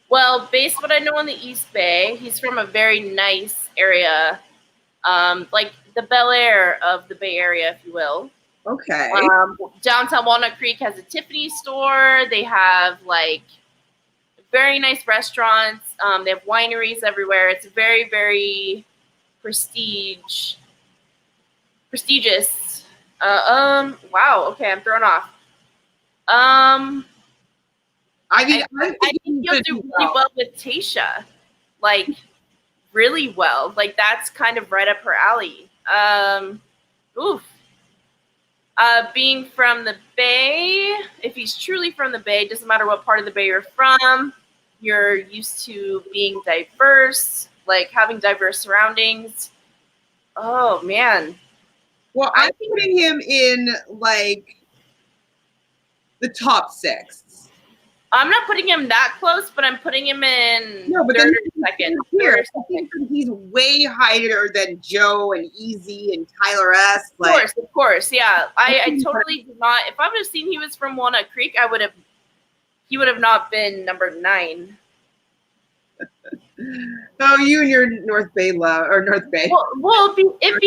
Well, based on what I know on the East Bay, he's from a very nice area, like the Bel Air of the Bay Area, if you will. Okay. Downtown Walnut Creek has a Tiffany store. They have like very nice restaurants. They have wineries everywhere. It's very, very prestigious. Wow. Okay, I'm thrown off. I think he'll do really well with Tasha, like really well. Like that's kind of right up her alley. Being from the Bay, if he's truly from the Bay, doesn't matter what part of the Bay you're from, you're used to being diverse, like having diverse surroundings. Oh man. Well, I'm putting him in like the top 6. I'm not putting him that close, but I'm putting him in third or second. Here, I think he's way higher than Joe and Eazy and Tyler S. Of course, yeah. I totally did not. If I would have seen he was from Walnut Creek, he would have not been number 9. Oh, you and your North Bay love, or North Bay. Well, because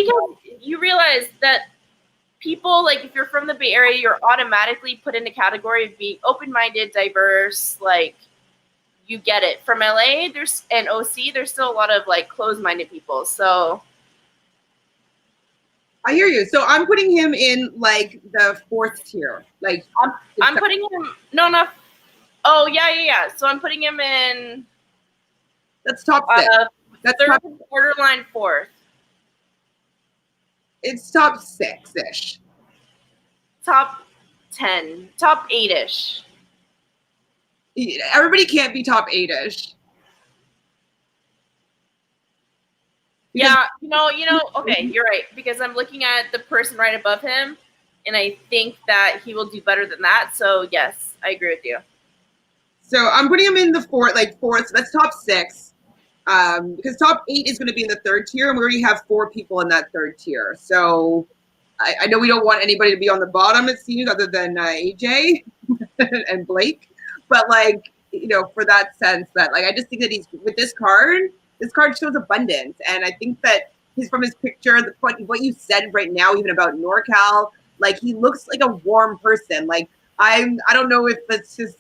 you realize that people, like if you're from the Bay Area, you're automatically put in a category of being open-minded, diverse, like you get it. From LA, and OC, there's still a lot of like closed-minded people. So I hear you. So I'm putting him in like the 4th tier. Like I'm putting him no. Oh yeah. So I'm putting him in. That's top 6. That's third, borderline 4th. It's top 6-ish. Top 10, top 8-ish. Everybody can't be top 8-ish. Yeah, okay, you're right. Because I'm looking at the person right above him, and I think that he will do better than that. So yes, I agree with you. So I'm putting him in the fourth. So that's top 6. Because top 8 is going to be in the 3rd tier, and we already have 4 people in that 3rd tier. So I know we don't want anybody to be on the bottom, it seems, other than AJ and Blake. But for that sense, that I just think that he's with this card. This card shows abundance, and I think that from his picture, what you said right now, even about NorCal, he looks like a warm person. I don't know if it's just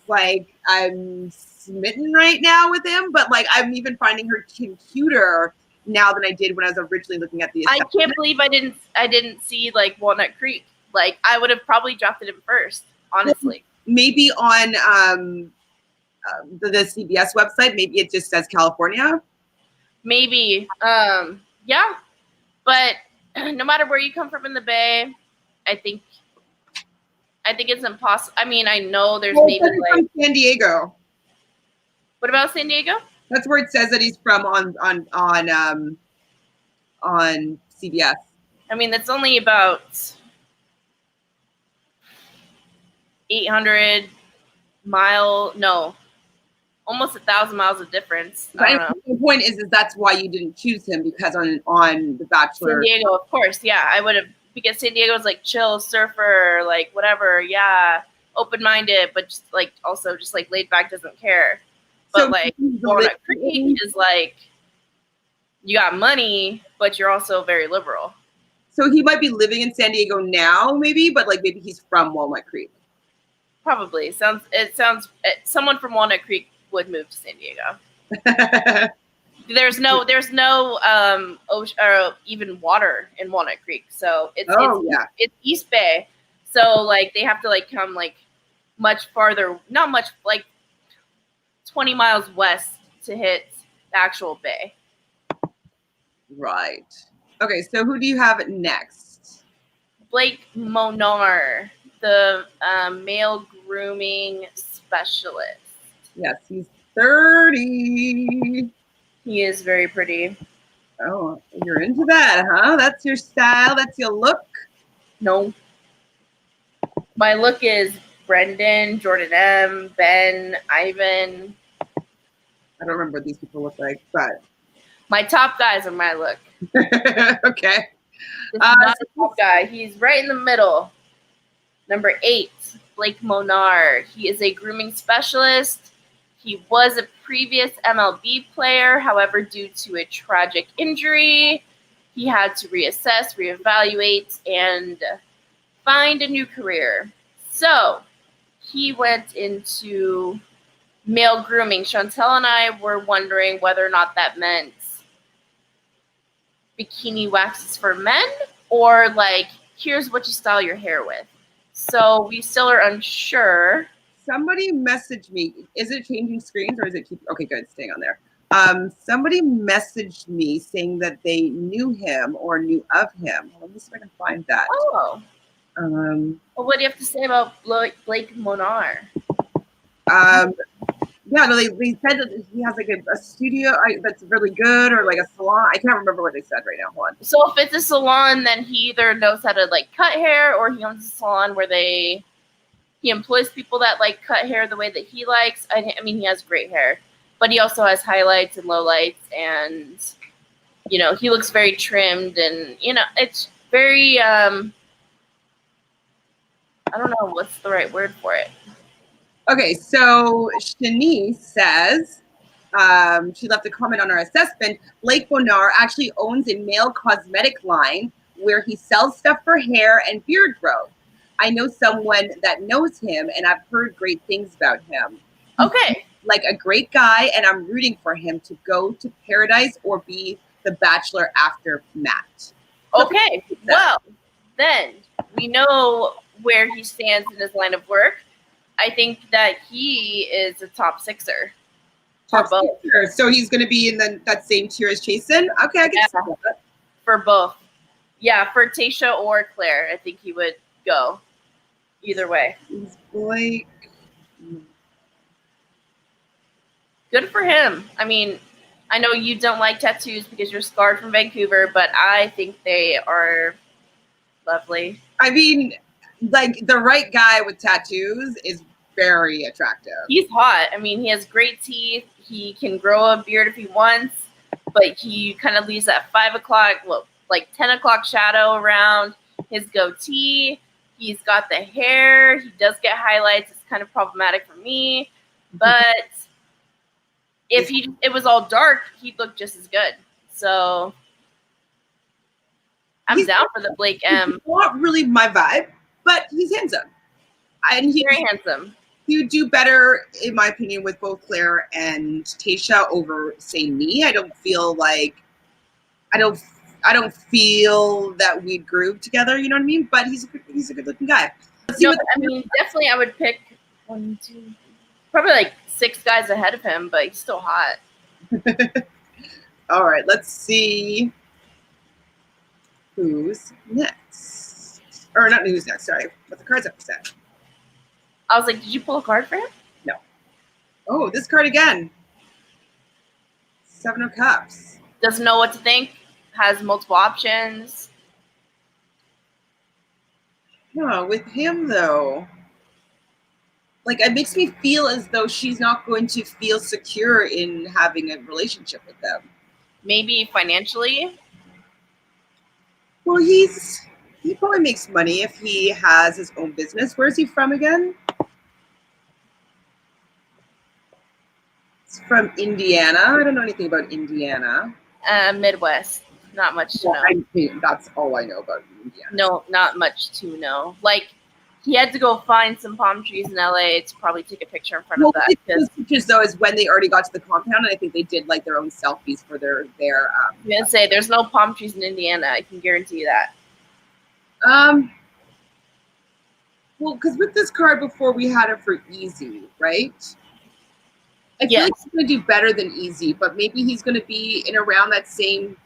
I'm smitten right now with him, but I'm even finding her cuter now than I did when I was originally looking at the. I can't believe I didn't see Walnut Creek. I would have probably drafted him first, honestly. Maybe on the CBS website, maybe it just says California. Maybe, yeah, but no matter where you come from in the Bay, I think it's impossible. I mean, I know there's maybe from San Diego. What about San Diego? That's where it says that he's from on CBS. I mean, that's only about 800 almost 1,000 miles of difference. I don't know. The point is that's why you didn't choose him, because on The Bachelor. San Diego, of course, yeah, I would have, because San Diego's chill, surfer, whatever, yeah, open-minded, but just also just laid back, doesn't care. But Walnut Creek is you got money, but you're also very liberal. So he might be living in San Diego now, maybe, but maybe he's from Walnut Creek. Probably. Someone from Walnut Creek would move to San Diego. There's no ocean or even water in Walnut Creek, so it's East Bay. So they have to come much farther, not much, 20 miles west to hit the actual bay. Right. Okay, so who do you have next? Blake Monar, the male grooming specialist. Yes, he's 30. He is very pretty. Oh, you're into that, huh? That's your style? That's your look? No. My look is Brendan, Jordan M., Ben, Ivan. I don't remember what these people look like, but... My top guys are my look. Okay. This is not a top guy. He's right in the middle. Number 8, Blake Monar. He is a grooming specialist. He was a previous MLB player. However, due to a tragic injury, he had to reassess, reevaluate, and find a new career. So he went into male grooming. Chantele and I were wondering whether or not that meant bikini waxes for men or here's what you style your hair with. So we still are unsure. Somebody messaged me. Is it changing screens or is it okay, good, staying on there. Somebody messaged me saying that they knew him or knew of him. Let me see if I can find that. Oh. Well, what do you have to say about Blake Monar? Yeah, no, they said that he has a studio that's really good, or a salon. I can't remember what they said right now. Hold on. So if it's a salon, then he either knows how to cut hair, or he owns a salon where he employs people that cut hair the way that he likes. I mean, he has great hair, but he also has highlights and lowlights, and he looks very trimmed, and it's very I don't know what's the right word for it. Okay, so Shanice says, she left a comment on our assessment. Blake Monar actually owns a male cosmetic line where he sells stuff for hair and beard growth. I know someone that knows him, and I've heard great things about him. Okay. A great guy, and I'm rooting for him to go to Paradise or be the Bachelor after Matt. Okay, well, then we know where he stands in his line of work. I think that he is a top sixer. Top sixer. So he's going to be in that same tier as Chasen? Okay, I can see that. For both. Yeah, for Tayshia or Claire, I think he would go either way. He's Blake. Good for him. I mean, I know you don't like tattoos because you're scarred from Vancouver, but I think they are lovely. I mean, like the right guy with tattoos is very attractive. He's hot. I mean, he has great teeth. He can grow a beard if he wants, but he kind of leaves that 5 o'clock, well, like 10 o'clock shadow around his goatee. He's got the hair. He does get highlights. It's kind of problematic for me, but if it was all dark, he'd look just as good. So I'm down for the Blake M. Not really my vibe, but he's handsome. And he's very handsome. He would do better, in my opinion, with both Claire and Tayshia over, say, me. I don't feel that we'd groove together. You know what I mean? But he's a good looking guy. Definitely, I would pick 1, 2, probably like 6 guys ahead of him, but he's still hot. All right, let's see who's next. Or not who's next. Sorry, what the cards have to say. I was like, did you pull a card for him? No. Oh, this card again. 7 of Cups. Doesn't know what to think. Has multiple options. No, with him though, like it makes me feel as though she's not going to feel secure in having a relationship with them. Maybe financially. Well, he probably makes money if he has his own business. Where's he from again? It's from Indiana. I don't know anything about Indiana. Midwest. Not much to know. I mean, that's all I know about Indiana. No, not much to know. Like, he had to go find some palm trees in LA to probably take a picture in front of that. Those pictures, though, is when they already got to the compound, and I think they did like their own selfies for their. I'm gonna say there's no palm trees in Indiana. I can guarantee you that. Well, because with this card before we had it for Eazy, right? I feel like he's going to do better than Eazy, but maybe he's going to be in around that same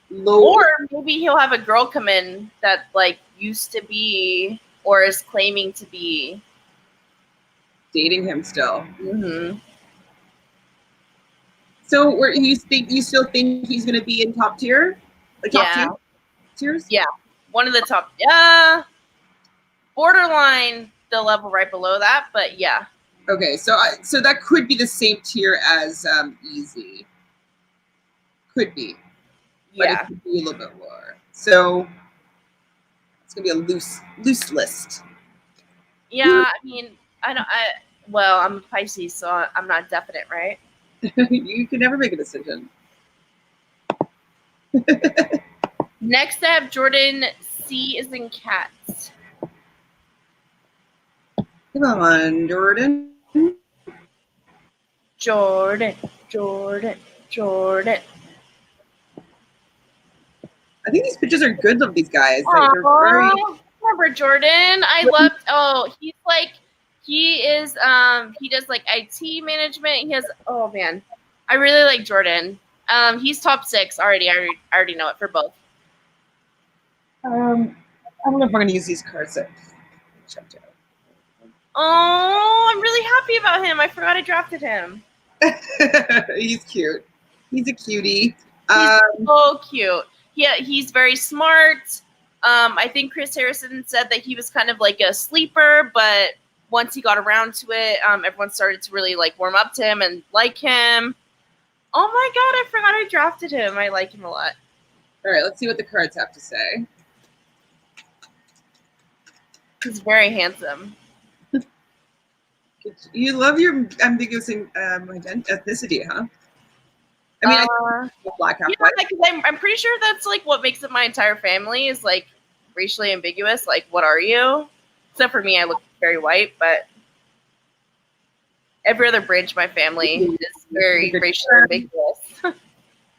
low. Or maybe he'll have a girl come in that like used to be or is claiming to be dating him still. Mm-hmm. So, where you still think he's going to be in top tier? Like top tiers? Yeah, one of the top. Yeah, borderline the level right below that, but yeah. Okay, so that could be the same tier as Eazy. Could be. But it could be a little bit lower. So it's gonna be a loose list. Yeah, I mean, I'm a Pisces, so I'm not definite, right? You can never make a decision. Next, I have Jordan. C is in cats. Come on, Jordan. Jordan. I think these pictures are good of these guys. Like, remember Jordan? I loved. Oh, he does like IT management. He has. Oh man, I really like Jordan. He's top 6 already. I already know it for both. I don't know if we're gonna use these cards. Oh, I'm really happy about him. I forgot I drafted him. He's cute. He's a cutie. He's so cute. Yeah, he's very smart. I think Chris Harrison said that he was kind of like a sleeper, but once he got around to it, everyone started to really like warm up to him and like him. Oh my god, I forgot I drafted him. I like him a lot. All right, let's see what the cards have to say. He's very handsome. You love your ambiguous ethnicity, huh? I mean, I black half white. Because I'm pretty sure that's like what makes up my entire family is like racially ambiguous. Like, what are you? Except for me, I look very white, but every other branch of my family is very racially ambiguous.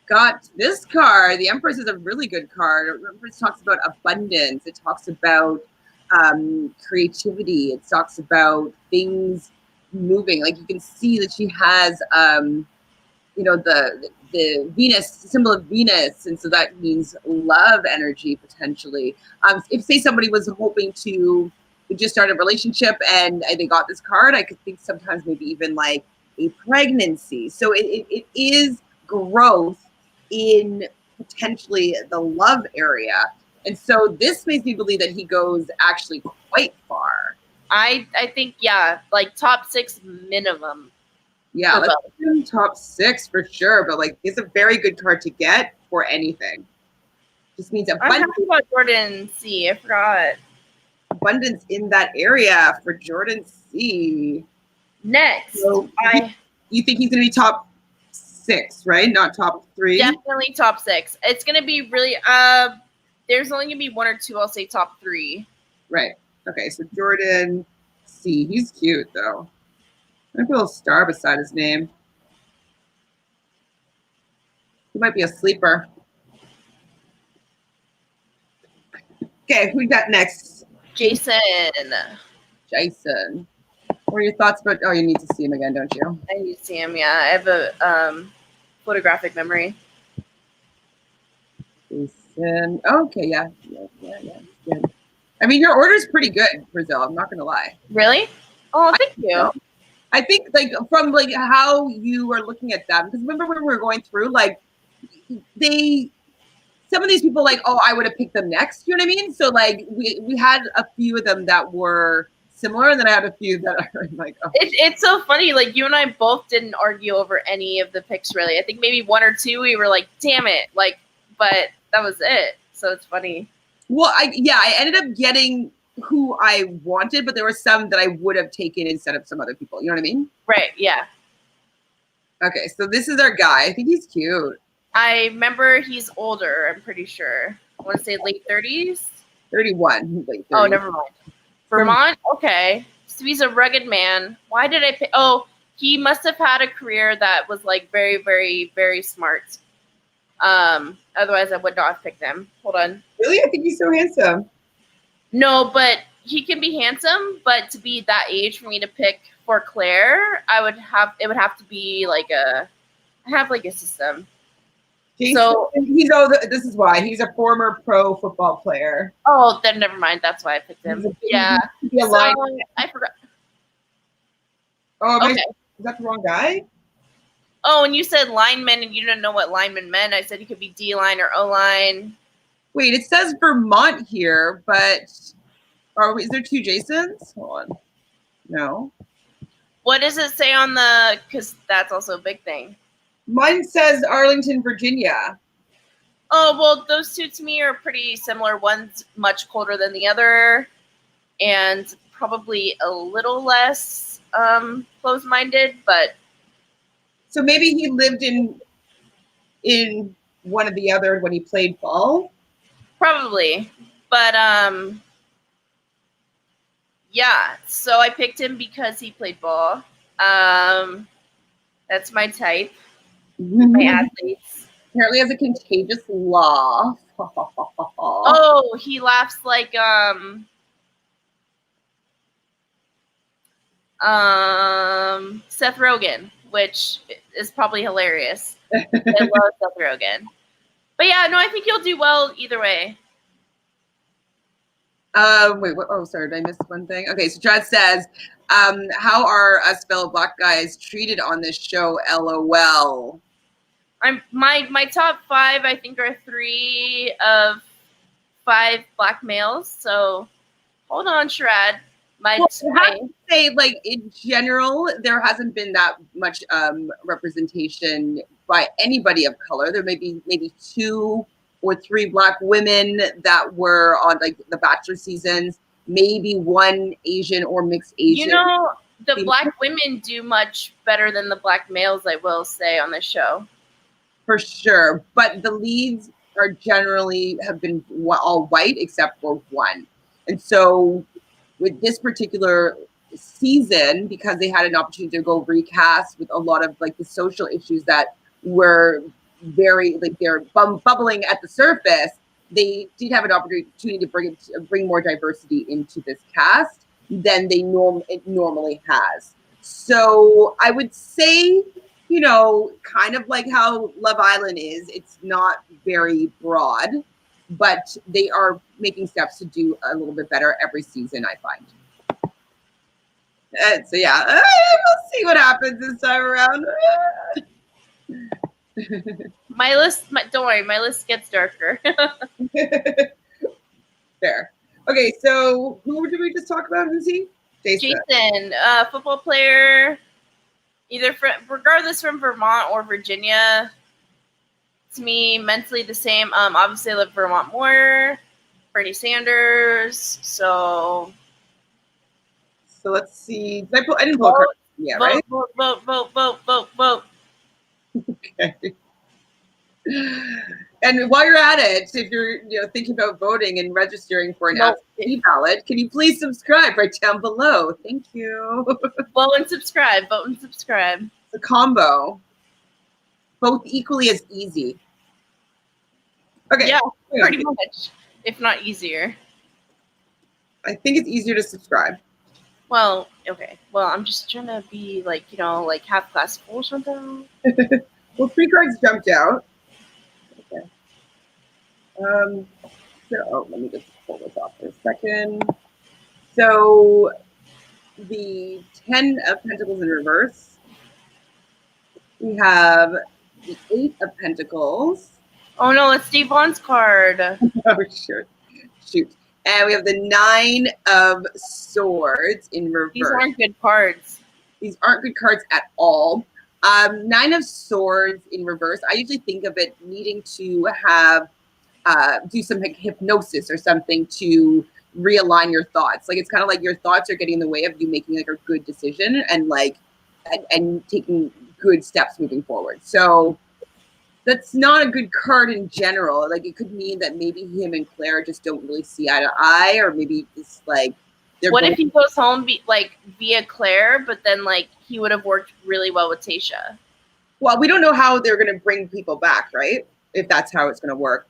Got this card. The Empress is a really good card. The Empress talks about abundance. It talks about creativity. It talks about things moving. Like you can see that she has, the Venus symbol of Venus, and so that means love energy potentially. If say somebody was hoping to just start a relationship and they got this card, I could think sometimes maybe even like a pregnancy. So it is growth in potentially the love area. And so this makes me believe that he goes actually quite far. I think, yeah, like top 6 minimum. Yeah, let's do top 6 for sure. But like, it's a very good card to get for anything. Just means abundance. I'm happy about Jordan C. I forgot. Abundance in that area for Jordan C. Next, so you think he's going to be top 6, right? Not top 3? Definitely top 6. It's going to be really, there's only going to be 1 or 2, I'll say top 3. Right. Okay, so Jordan C. He's cute, though. I put a little star beside his name. He might be a sleeper. Okay, who we got next? Chasen. Chasen. What are your thoughts about? Oh, you need to see him again, don't you? I need to see him. Yeah, I have a photographic memory. Chasen. Okay, yeah. I mean, your order's pretty good, Brazil. I'm not gonna lie. Really? Oh, thank you. I think like from like how you are looking at them, because remember when we were going through, like some of these people like, oh, I would have picked them next. You know what I mean? So like we had a few of them that were similar, and then I had a few that are like, oh. It's so funny. Like you and I both didn't argue over any of the picks really. I think maybe 1 or 2 we were like, damn it, like, but that was it. So it's funny. Well, I ended up getting who I wanted, but there were some that I would have taken instead of some other people. You know what I mean? Right. Yeah. Okay, so this is our guy. I think he's cute. I remember he's older. I'm pretty sure. I want to say late 30s. 31. Late 30s. Oh, never mind. Vermont. Okay. So he's a rugged man. Why did I pick? Oh, he must have had a career that was like very, very, very smart. Otherwise I would not have picked him. Hold on. Really? I think he's so handsome. No, but he can be handsome, but to be that age for me to pick for Claire, it would have to be like I have like a system. So this is why he's a former pro football player. Oh, then never mind. That's why I picked him. Yeah. So, I forgot. Oh, okay. Is that the wrong guy? Oh, and you said lineman, and you didn't know what lineman meant. I said he could be D line or O line. Wait, it says Vermont here, but is there 2 Jasons? Hold on. No. What does it say on the? Because that's also a big thing. Mine says Arlington, Virginia. Oh, well, those 2 to me are pretty similar. One's much colder than the other, and probably a little less close-minded, but. So maybe he lived in one of the other when he played ball? Probably. But, yeah. So I picked him because he played ball. That's my type. My athletes. Apparently has a contagious laugh. Oh, he laughs like Seth Rogen, which is probably hilarious. I love Seth Rogen. But yeah, no, I think you'll do well either way. Wait, what? Oh, sorry, did I miss one thing? Okay, so Chad says, how are us fellow Black guys treated on this show? LOL. My top 5, I think, are 3 of 5 Black males. So hold on, Sharad. I have to say, like, in general, there hasn't been that much representation by anybody of color. There may be maybe 2 or 3 Black women that were on like the Bachelor seasons, maybe 1 Asian or mixed Asian. You know, the Black women do much better than the Black males, I will say, on this show. For sure. But the leads are generally have been all white except for 1. And so with this particular season, because they had an opportunity to go recast with a lot of like the social issues that were very like they're bubbling at the surface, they did have an opportunity to bring more diversity into this cast than it normally has. So I would say, you know, kind of like how Love Island is, it's not very broad, but they are making steps to do a little bit better every season, I find. So yeah, we'll see what happens this time around. My list, don't worry, my list gets darker. Fair. Okay, so who did we just talk about? Who's he? Chasen, football player, regardless from Vermont or Virginia. To me, mentally the same. Obviously, I love Vermont more. Bernie Sanders. So let's see. I didn't vote. Yeah, right. Vote. Okay. And while you're at it, if you're thinking about voting and registering for an absentee ballot, can you please subscribe right down below? Thank you. Vote and subscribe. Vote and subscribe. It's a combo. Both equally as easy. Okay. Yeah, pretty much, if not easier. I think it's easier to subscribe. Well, okay. Well, I'm just trying to be like half class full or something. Well, 3 cards jumped out. Okay. So let me just pull this off for a second. So the 10 of Pentacles in reverse. We have the 8 of Pentacles. Oh no, it's Devon's card. Oh, shoot. And we have the 9 of Swords in reverse. These aren't good cards. These aren't good cards at all. 9 of Swords in reverse. I usually think of it needing to have do some hypnosis or something to realign your thoughts. Like it's kind of like your thoughts are getting in the way of you making like a good decision and and taking good steps moving forward. So that's not a good card in general. Like it could mean that maybe him and Claire just don't really see eye to eye, or maybe it's like what if he goes home via Claire, but then he would have worked really well with Tayshia? Well, we don't know how they're going to bring people back, right? If that's how it's going to work.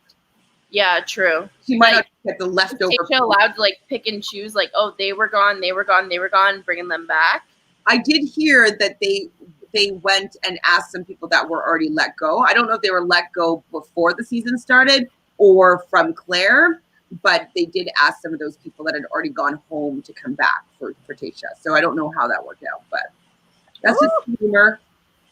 Yeah, true. She might not get the leftover. Is Tayshia allowed to pick and choose? Oh, they were gone, bringing them back. I did hear that they went and asked some people that were already let go. I don't know if they were let go before the season started or from Claire, but they did ask some of those people that had already gone home to come back for Tayshia. So I don't know how that worked out, but that's just humor.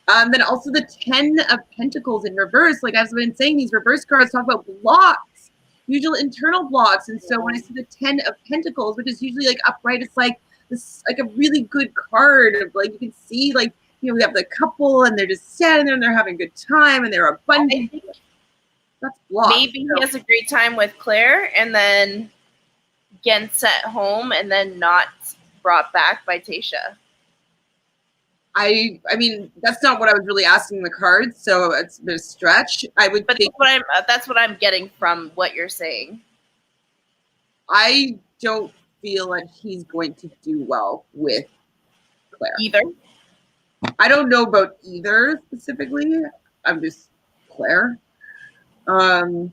Then also the 10 of Pentacles in reverse. Like I've been saying, these reverse cards talk about blocks, usually internal blocks. And so when I see the 10 of Pentacles, which is usually upright, it's this a really good card of you can see we have the couple and they're just standing there and they're having a good time and they're abundant. That's blocked. Maybe he has a great time with Claire and then gets sent home and then not brought back by Tayshia. I mean, that's not what I was really asking the cards, so it's a bit of a stretch. But that's what I'm getting from what you're saying. I don't feel like he's going to do well with Claire. Either. I don't know about either specifically. I'm just Claire. I don't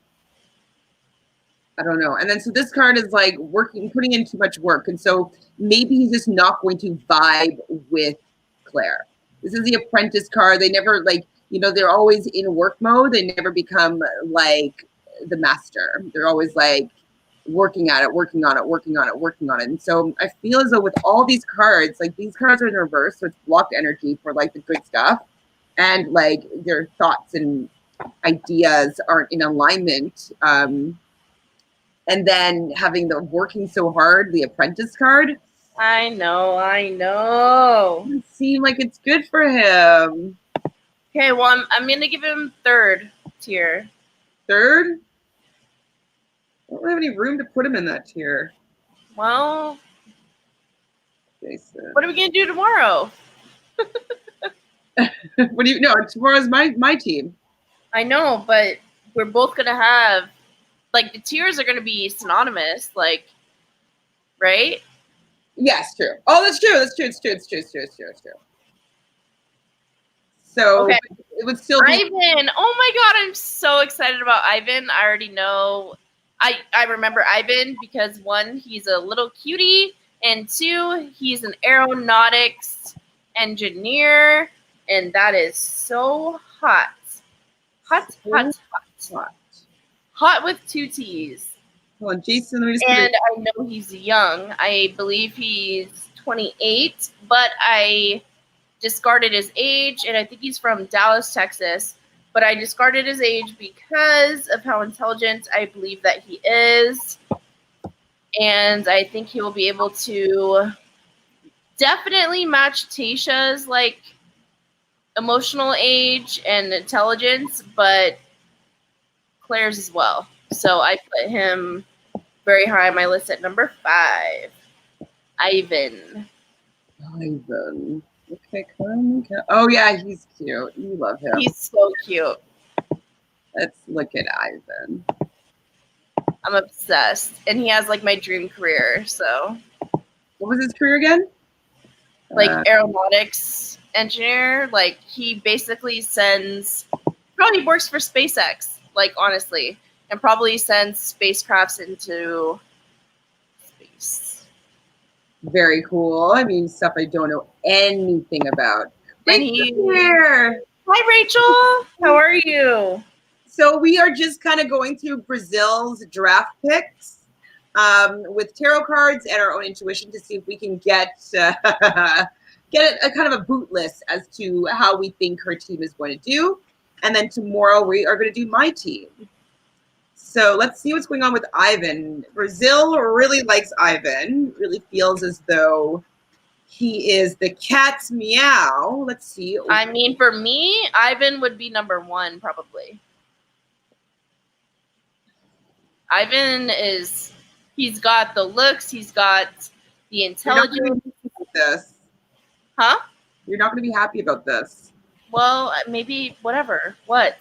know. And then so this card is putting in too much work. And so maybe he's just not going to vibe with Claire. This is the Apprentice card. They never they're always in work mode. They never become the master. They're always working at it, working on it. And so I feel as though with all these cards, these cards are in reverse, so it's blocked energy for the good stuff. And their thoughts and ideas aren't in alignment. And then having the working so hard, the Apprentice card. I know. Doesn't seem like it's good for him. Okay, well, I'm going to give him 3rd tier. 3rd? I don't have any room to put him in that tier. Well, Jason. What are we going to do tomorrow? Tomorrow's my team. I know, but we're both going to have, the tiers are going to be synonymous, right? Yes, true. Oh, that's true. It's true. So okay. It would still be Ivan. Oh my God, I'm so excited about Ivan. I already know. I remember Ivan because 1, he's a little cutie, and 2, he's an aeronautics engineer, and that is so hot. Hot with 2 T's. Hold on, Jason. And I know he's young. I believe he's 28, but I discarded his age, and I think he's from Dallas, Texas. But I discarded his age because of how intelligent I believe that he is. And I think he will be able to definitely match Tasha's like emotional age and intelligence, but Claire's as well. So I put him very high on my list at number 5. Ivan. Okay, come. Oh yeah, he's cute. You love him. He's so cute. Let's look at Ivan. I'm obsessed. And he has like my dream career, so. What was his career again? Like aeronautics engineer. Like he basically probably works for SpaceX, like honestly, and probably sends spacecrafts into space. Very cool. I mean, stuff I don't know anything about. And here. Hi, Rachel. How are you? So we are just kind of going through Brazil's draft picks with tarot cards and our own intuition to see if we can get a kind of a boot list as to how we think her team is going to do. And then tomorrow we are going to do my team. So let's see what's going on with Ivan. Brazil really likes Ivan, really feels as though he is the cat's meow. Let's see. I mean, for me, Ivan would be number 1, probably. Ivan he's got the looks, he's got the intelligence. This. Huh? You're not going to be happy about this. Well, maybe whatever. What?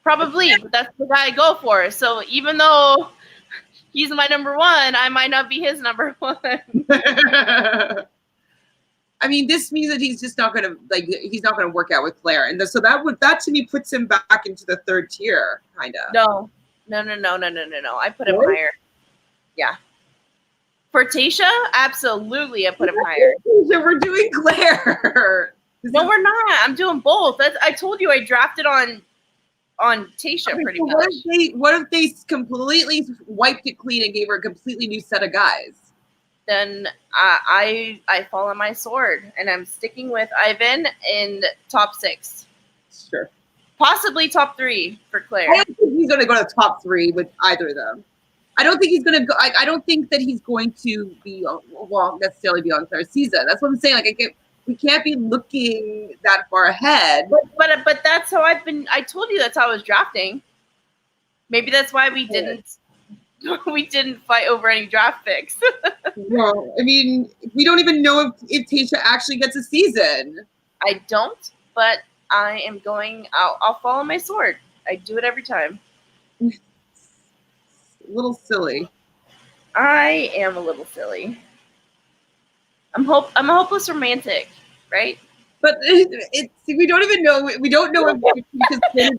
Probably, but that's the guy I go for. So even though he's my number 1, I might not be his number 1. I mean, this means that he's just not going to he's not going to work out with Claire, and so that to me puts him back into the 3rd tier, kind of. No. I put him higher. Yeah. For Tasha, absolutely, I put him higher. So we're doing Claire. No, we're not. I'm doing both. I told you I drafted on Tasha pretty much. What if they completely wiped it clean and gave her a completely new set of guys? Then I fall on my sword, and I'm sticking with Ivan in top 6. Sure. Possibly top 3 for Claire. I don't think he's going to go to the top 3 with either of them. I don't think he's going to go. I don't think that he's going to be necessarily be on Claire's season. That's what I'm saying. We can't be looking that far ahead. But that's how I told you that's how I was drafting. Maybe that's why we didn't fight over any draft picks. Well, I mean, we don't even know if Tasha actually gets a season. I don't, but I am going. I'll follow my sword. I do it every time. A little silly. I am a little silly. I'm a hopeless romantic, right? But we don't even know. We don't know if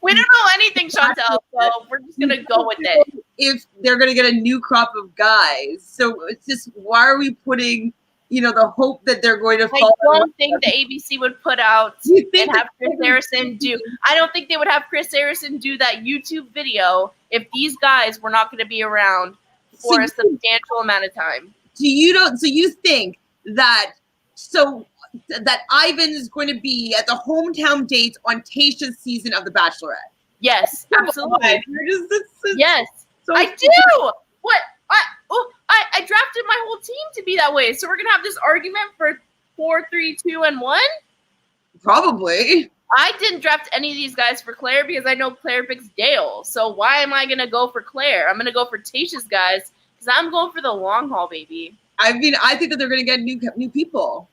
we don't know anything, Chantele. So we're just gonna go with it. If they're gonna get a new crop of guys, so it's just why are we putting, the hope that they're going to? I don't think the ABC would put out and have Chris Harrison do. I don't think they would have Chris Harrison do that YouTube video if these guys were not going to be around for a substantial amount of time. So you think that that Ivan is going to be at the hometown dates on Tasha's season of The Bachelorette? Yes, absolutely. Yes, so I do. What? I drafted my whole team to be that way. So we're gonna have this argument for 4, 3, 2, and 1. Probably. I didn't draft any of these guys for Claire because I know Claire picks Dale. So why am I gonna go for Claire? I'm gonna go for Tasha's guys because I'm going for the long haul, baby. I mean, I think that they're gonna get new people.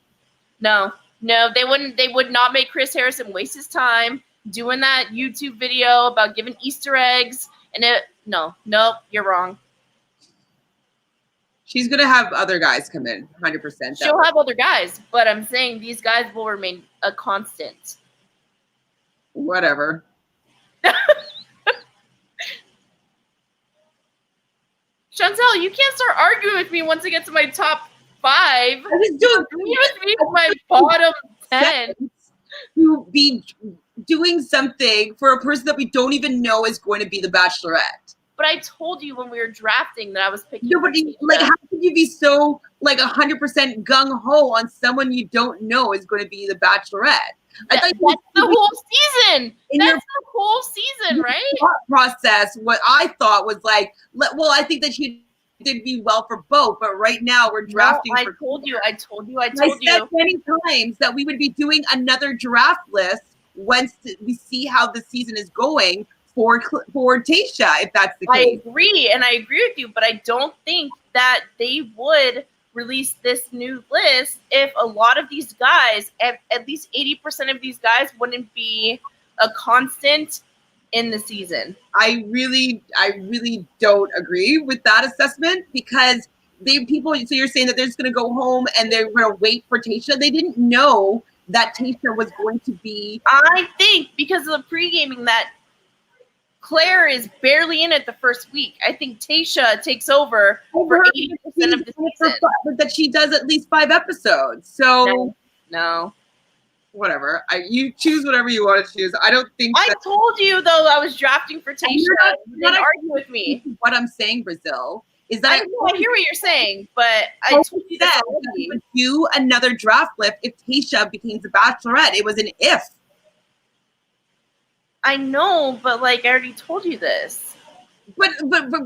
No, they wouldn't. They would not make Chris Harrison waste his time doing that YouTube video about giving Easter eggs. And no, you're wrong. She's going to have other guys come in, 100%. She'll have other guys, but I'm saying these guys will remain a constant. Whatever. Chantele, you can't start arguing with me once I get to my top 5. I was doing my bottom 10. To be doing something for a person that we don't even know is going to be the Bachelorette. But I told you when we were drafting that I was picking. Nobody, like, how could you be so, like, 100% gung-ho on someone you don't know is going to be the Bachelorette? That's the whole season. That's the whole season, right? Process. What I thought was like, well, I think that she did be well for both, but right now we're drafting. No, I told you. I said many times that we would be doing another draft list once we see how the season is going for Tayshia, if that's the case. I agree, and I agree with you, but I don't think that they would release this new list if a lot of these guys, at least 80% of these guys, wouldn't be a constant in the season. I really don't agree with that assessment, because so you're saying that they're just going to go home and they're going to wait for Tayshia. They didn't know that Tayshia was going to be. I think because of the pre-gaming that Clare is barely in it the first week. I think Tayshia takes over for 80% of the season. That she does at least 5 episodes. So no. Whatever. You choose whatever you want to choose. I don't think. I told you though I was drafting for Tayshia. You didn't argue with me. What I'm saying, Brazil, is that I hear what you're saying, but I told you that we would do another draft list if Tayshia became the Bachelorette. It was an if. I know, but like I already told you this. But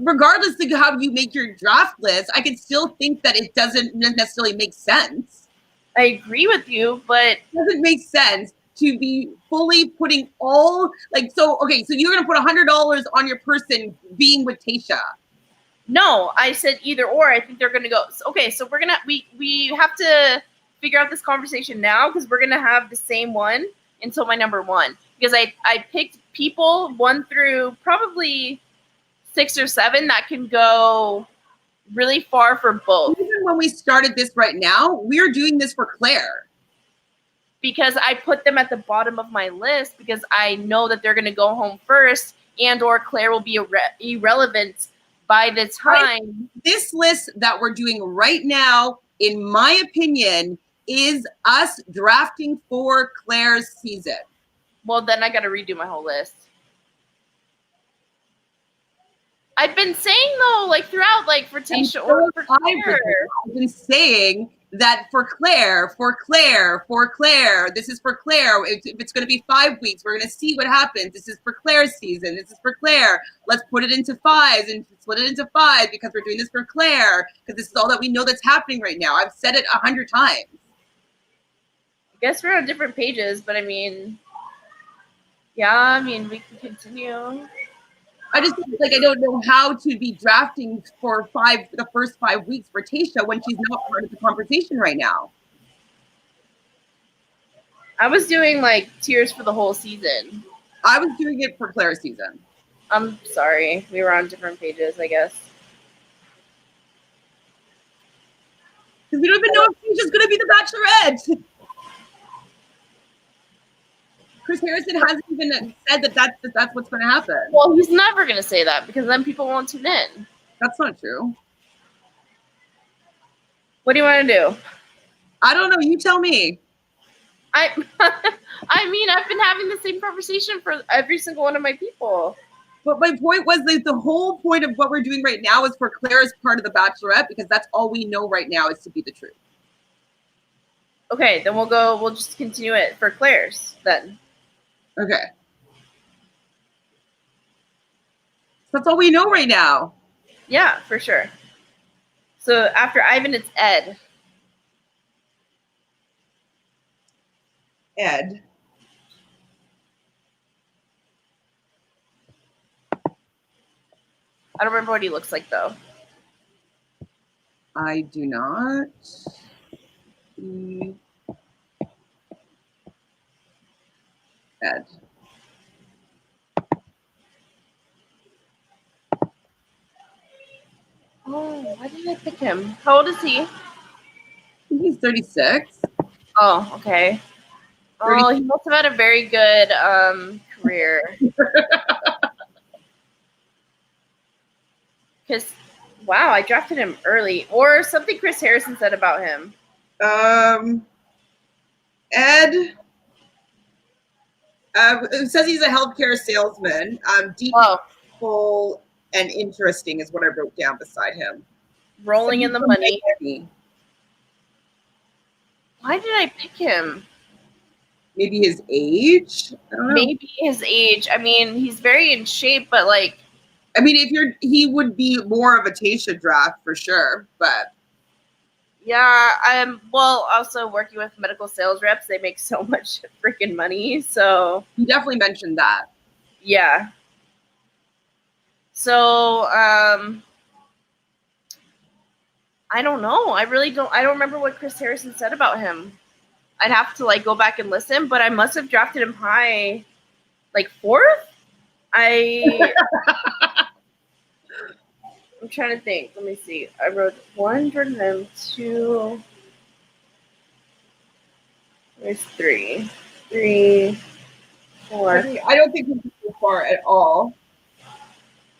regardless of how you make your draft list, I can still think that it doesn't necessarily make sense. I agree with you, but it doesn't make sense to be fully putting all so you're gonna put $100 on your person being with Tayshia. No, I said either or. I think they're gonna go. Okay, so we're gonna we have to figure out this conversation now because we're gonna have the same one until my number 1. Because I picked people 1 through probably 6 or 7 that can go really far for both. Even when we started this right now, we're doing this for Clare. Because I put them at the bottom of my list because I know that they're going to go home first and or Clare will be irrelevant by the time. This list that we're doing right now, in my opinion, is us drafting for Clare's season. Well, then I got to redo my whole list. I've been saying though, like throughout, like for Tayshia or for Clare. I've been saying that for Clare, this is for Clare. If it's going to be 5 weeks, we're going to see what happens. This is for Clare's season. This is for Clare. Let's put it into 5s and split it into 5 because we're doing this for Clare because this is all that we know that's happening right now. I've said it 100 times. I guess we're on different pages, but I mean, yeah, I mean, we can continue. I just I don't know how to be drafting for the first 5 weeks for Tayshia when she's not part of the conversation right now. I was doing like tiers for the whole season. I was doing it for Clare's season. I'm sorry. We were on different pages, I guess. Because we don't even know if Tayshia's going to be the Bachelorette. Chris Harrison hasn't even said that that's what's going to happen. Well, he's never going to say that because then people won't tune in. That's not true. What do you want to do? I don't know. You tell me. I mean, I've been having the same conversation for every single one of my people. But my point was that the whole point of what we're doing right now is for Clare's part of the Bachelorette because that's all we know right now is to be the truth. Okay, then we'll just continue it for Clare's then. Okay. That's all we know right now. Yeah, for sure. So after Ivan, it's Ed. Ed. I don't remember what he looks like, though. I do not. Ed. Oh, why did I pick him? How old is he? He's 36. Oh, okay. Oh, he must have had a very good career. Because, wow, I drafted him early. Or something Chris Harrison said about him. Ed. It says he's a healthcare salesman. Deep, full and interesting is what I wrote down beside him. Rolling in the money. Miami. Why did I pick him? Maybe his age? I don't know. Maybe his age. I mean, he's very in shape, but like, I mean, he would be more of a Tasha draft for sure, but yeah, well, also working with medical sales reps, they make so much freaking money. So he definitely mentioned that. Yeah. So, I don't know. I don't remember what Chris Harrison said about him. I'd have to like go back and listen, but I must have drafted him high, like 4th. I'm trying to think. Let me see. I wrote 1 2. There's 3, 4. I don't think he's so far at all.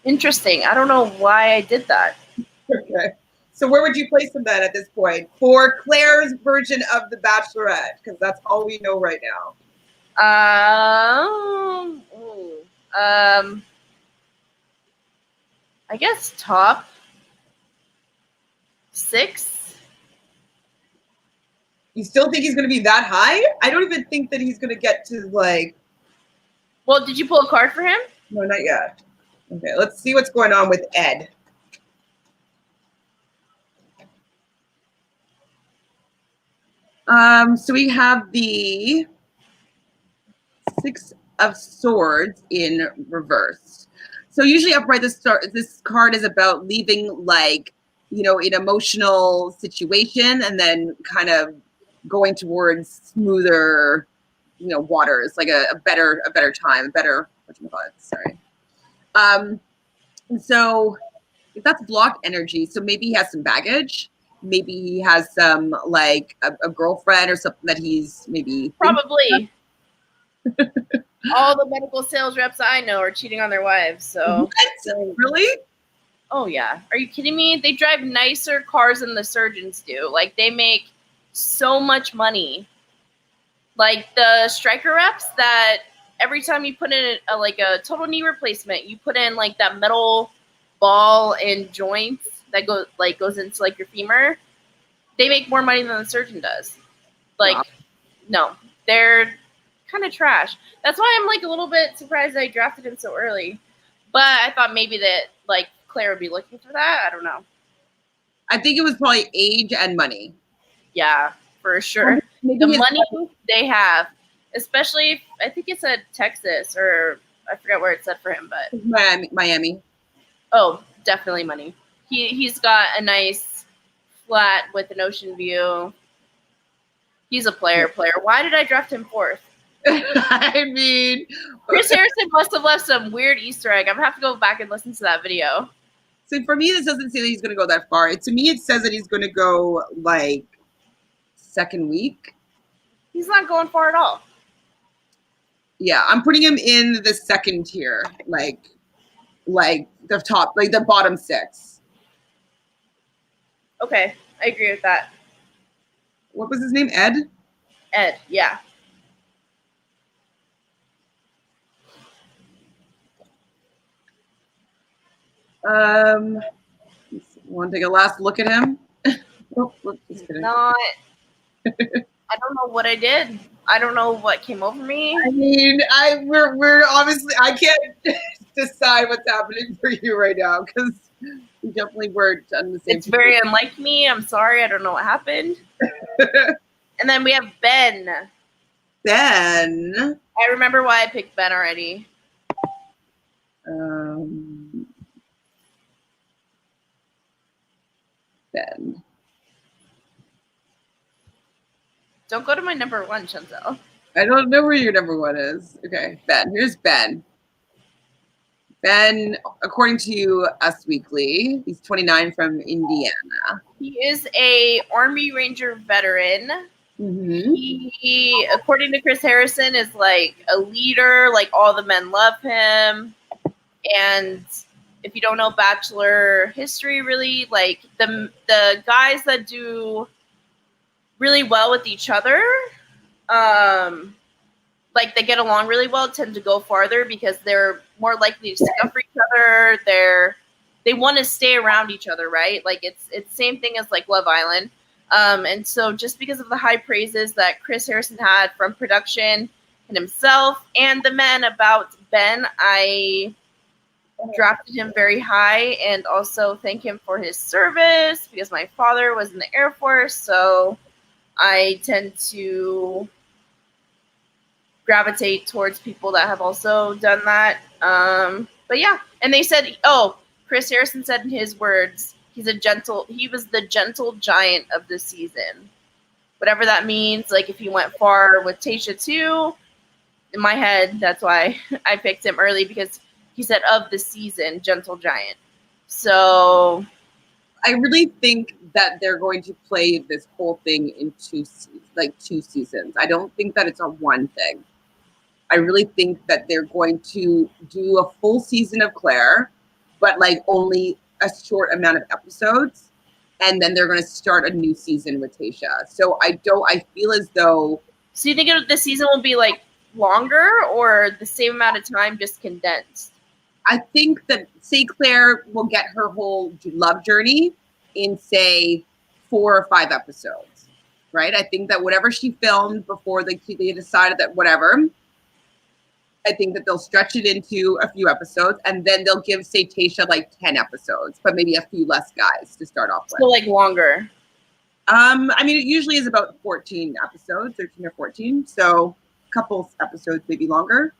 Interesting. I don't know why I did that. Okay. So where would you place him then at this point for Claire's version of The Bachelorette? Because that's all we know right now. I guess top 6. You still think he's going to be that high? I don't even think that he's going to get to like. Well, did you pull a card for him? No, not yet. Okay, let's see what's going on with Ed. So we have the 6 of Swords in reverse. So usually upright, this card is about leaving like, you know, an emotional situation and then kind of going towards smoother, you know, waters, like a better time, whatchamacallit, sorry. So if that's block energy, so maybe he has some baggage. Maybe he has some like a girlfriend or something that he's maybe probably. All the medical sales reps I know are cheating on their wives. So what? Really? Oh yeah. Are you kidding me? They drive nicer cars than the surgeons do. Like they make so much money. Like the striker reps that every time you put in a total knee replacement, you put in like that metal ball and joints that goes into like your femur. They make more money than the surgeon does. Like, wow. No, they're kind of trash. That's why I'm like a little bit surprised I drafted him so early. But I thought maybe that like Claire would be looking for that. I don't know. I think it was probably age and money. Yeah, for sure. The money they have, especially I think it said Texas or I forgot where it said for him, but Miami. Oh, definitely money. He's got a nice flat with an ocean view. He's a player. Why did I draft him 4th? I mean, Chris Harrison must have left some weird Easter egg. I'm gonna have to go back and listen to that video. So for me, this doesn't say that he's gonna go that far. To me, it says that he's gonna go like 2nd week. He's not going far at all. Yeah, I'm putting him in the 2nd tier, like the top, like the bottom 6. Okay, I agree with that. What was his name? Ed? Ed, yeah. Want to take a last look at him? Oh, just kidding. Not. I don't know what I did. I don't know what came over me. I mean, we're obviously, I can't decide what's happening for you right now because we definitely weren't on the same. It's very unlike me. I'm sorry. I don't know what happened. And then we have Ben. Ben. I remember why I picked Ben already. Ben. Don't go to my number 1, Chantele. I don't know where your number 1 is. Okay, Ben. Here's Ben. Ben, according to Us Weekly, he's 29 from Indiana. He is a Army Ranger veteran. Mm-hmm. He, according to Chris Harrison, is like a leader. Like all the men love him. And if you don't know Bachelor history, really, like the guys that do really well with each other, like they get along really well, tend to go farther because they're more likely to stick up for each other. They're they want to stay around each other, right? Like it's same thing as like Love Island. And so just because of the high praises that Chris Harrison had from production and himself and the men about Ben, I drafted him very high and also thank him for his service because my father was in the Air Force. So I tend to gravitate towards people that have also done that. But yeah, and they said, oh, Chris Harrison said in his words, he was the gentle giant of the season. Whatever that means, like if he went far with Tayshia too, in my head, that's why I picked him early because he said of the season, gentle giant. So I really think that they're going to play this whole thing in two seasons. I don't think that it's a one thing. I really think that they're going to do a full season of Clare, but like only a short amount of episodes. And then they're going to start a new season with Tayshia. So I feel as though. So you think the season will be like longer or the same amount of time, just condensed? I think that, say, Clare will get her whole love journey in, say, 4 or 5 episodes, right? I think that whatever she filmed before they decided that whatever, I think that they'll stretch it into a few episodes, and then they'll give, say, Tayshia like 10 episodes, but maybe a few less guys to start off with. So like longer. I mean, it usually is about 14 episodes, 13 or 14. So a couple episodes, maybe longer.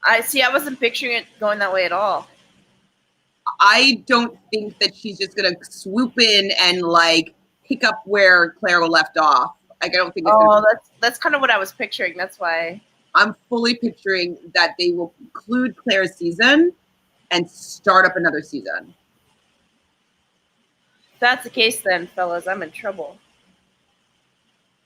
I wasn't picturing it going that way at all. I don't think that she's just going to swoop in and like pick up where Clare left off. Like, I don't think that's kind of what I was picturing. That's why I'm fully picturing that they will conclude Clare's season and start up another season. If that's the case, then, fellas, I'm in trouble.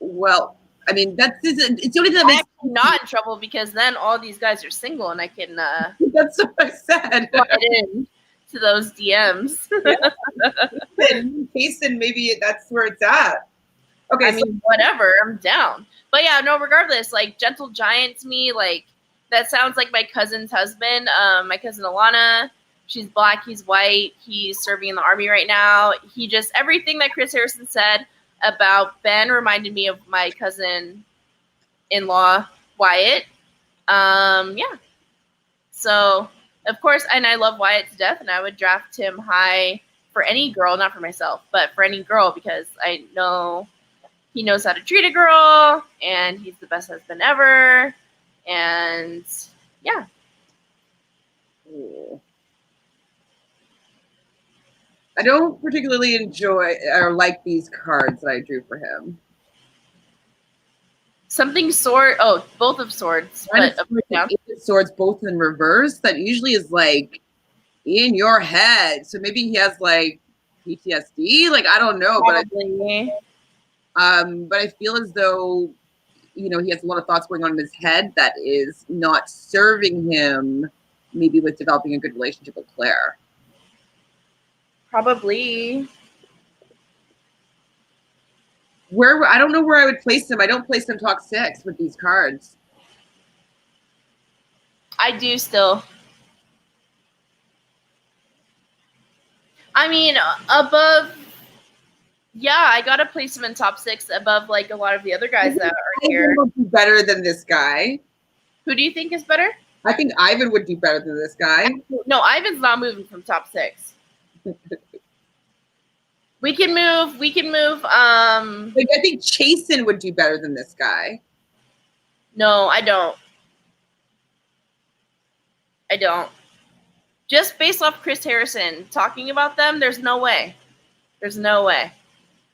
Well, I mean, it's the only thing that makes I'm not in trouble because then all these guys are single and I can that's what I said. Slide in to those DMs. Chasen, maybe that's where it's at. Okay, I mean, whatever, I'm down. But yeah, no, regardless, like gentle giant to me, like that sounds like my cousin's husband, my cousin Alana. She's black, he's white, he's serving in the army right now. He just, everything that Chris Harrison said about Ben reminded me of my cousin-in-law, Wyatt. Yeah. So, of course, and I love Wyatt to death, and I would draft him high for any girl, not for myself, but for any girl, because I know he knows how to treat a girl, and he's the best husband ever, and yeah. I don't particularly enjoy or like these cards that I drew for him. Something sword. Oh, both of swords. But swords, both in reverse. That usually is like in your head. So maybe he has like PTSD. Like, I don't know, probably. But I feel as though, you know, he has a lot of thoughts going on in his head that is not serving him. Maybe with developing a good relationship with Clare. Probably. Where I don't know where I would place him. I don't place him top 6 with these cards. I do still. I mean, above. Yeah, I gotta place him in top 6 above like a lot of the other guys that are here. Would be better than this guy. Who do you think is better? I think Ivan would do better than this guy. No, Ivan's not moving from top 6. We can move. Like, I think Chasen would do better than this guy. No, I don't. Just based off Chris Harrison talking about them, there's no way.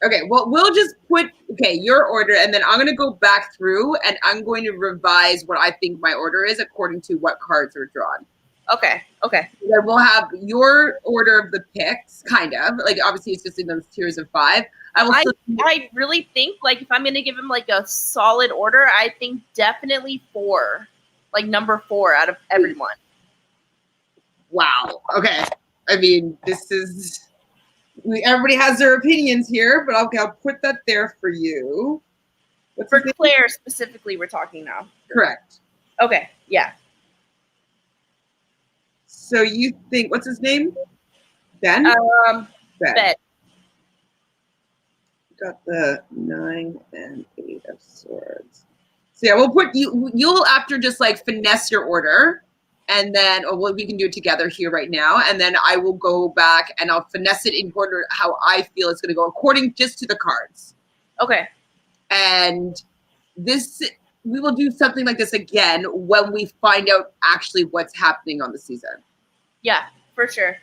Okay, well, we'll just put, your order, and then I'm going to go back through, and I'm going to revise what I think my order is according to what cards are drawn. Okay. Then we'll have your order of the picks, kind of. Like, obviously, it's just in those tiers of 5. I really think, like, if I'm going to give him, like, a solid order, I think definitely 4. Like, number 4 out of everyone. Wow. Okay. I mean, this is... Everybody has their opinions here, but I'll put that there for you. For Clare specifically, we're talking now. Correct. Okay, yeah. So you think, what's his name? Ben? Ben. Got the 9 and 8 of swords. So yeah, we'll put you'll after just like finesse your order, and then we can do it together here right now, and then I will go back and I'll finesse it in order how I feel it's going to go according just to the cards. Okay. And this, we will do something like this again when we find out actually what's happening on the season. Yeah, for sure.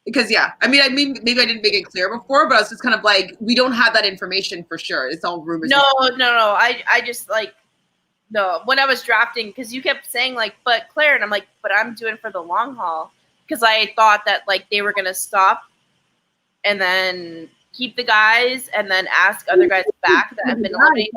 Because yeah, I mean, maybe I didn't make it clear before, but I was just kind of like, we don't have that information for sure. It's all rumors. No. I just like, no. When I was drafting, because you kept saying like, but Claire, and I'm like, but I'm doing for the long haul, because I thought that like they were gonna stop, and then keep the guys, and then ask other guys back that have been eliminated.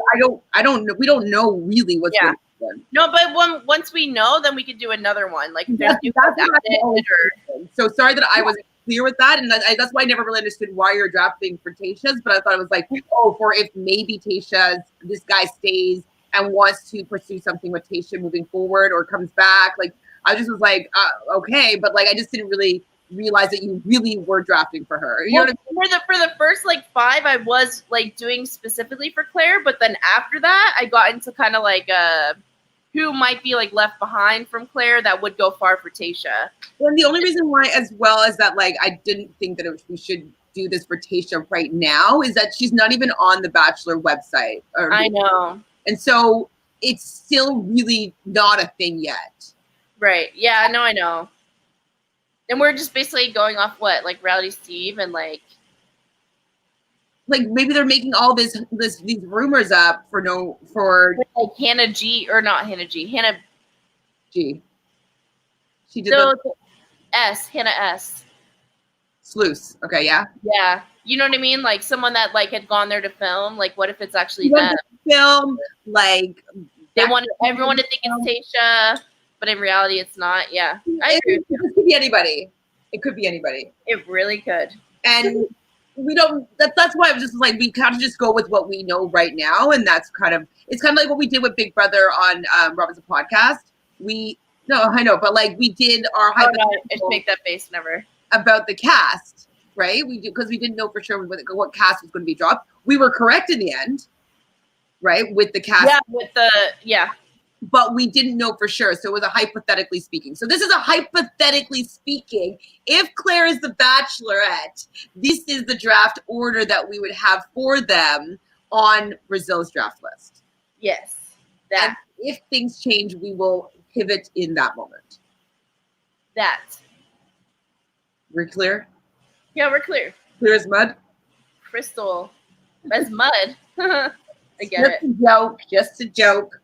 I don't know. We don't know really what's going on. No, but once we know, then we could do another one. Like if there's new guys added, so sorry that I wasn't clear with that, and that's why I never really understood why you're drafting for Tayshia's, but I thought it was like, oh, for if maybe this guy stays and wants to pursue something with Tayshia moving forward or comes back. Like I just was like, okay, but like I just didn't really realize that you really were drafting for her. You know what I mean? For the first like 5, I was like doing specifically for Claire, but then after that, I got into kind of like who might be like left behind from Claire that would go far for Tayshia. Well, the only reason why, as well as that, like I didn't think that we should do this for Tayshia right now, is that she's not even on the Bachelor website. I know, and so it's still really not a thing yet. Right? Yeah, no, I know. And we're just basically going off what, like Reality Steve, and like maybe they're making all these rumors up for like Hannah G, or not Hannah G, Hannah G. She did Hannah S. Sluice. Okay, yeah. Yeah. You know what I mean? Like someone that like had gone there to film. Like what if it's actually them? Film, like they want everyone to think it's Tayshia, but in reality it's not. Yeah. I agree. It could be anybody. It could be anybody. It really could. And we don't, that's why I was just like, we kind of just go with what we know right now. And that's it's kind of like what we did with Big Brother on Robert's podcast. No, I know, but like we did our make that face never about the cast, right? Because we didn't know for sure what cast was going to be dropped. We were correct in the end, right? With the cast. Yeah, but we didn't know for sure. So it was a hypothetically speaking. So this is a hypothetically speaking. If Claire is the Bachelorette, this is the draft order that we would have for them on Brazil's draft list. Yes. And if things change, we will pivot in that moment. We're clear? Yeah, we're clear. Clear as mud? Crystal as mud. I get it. Just a joke.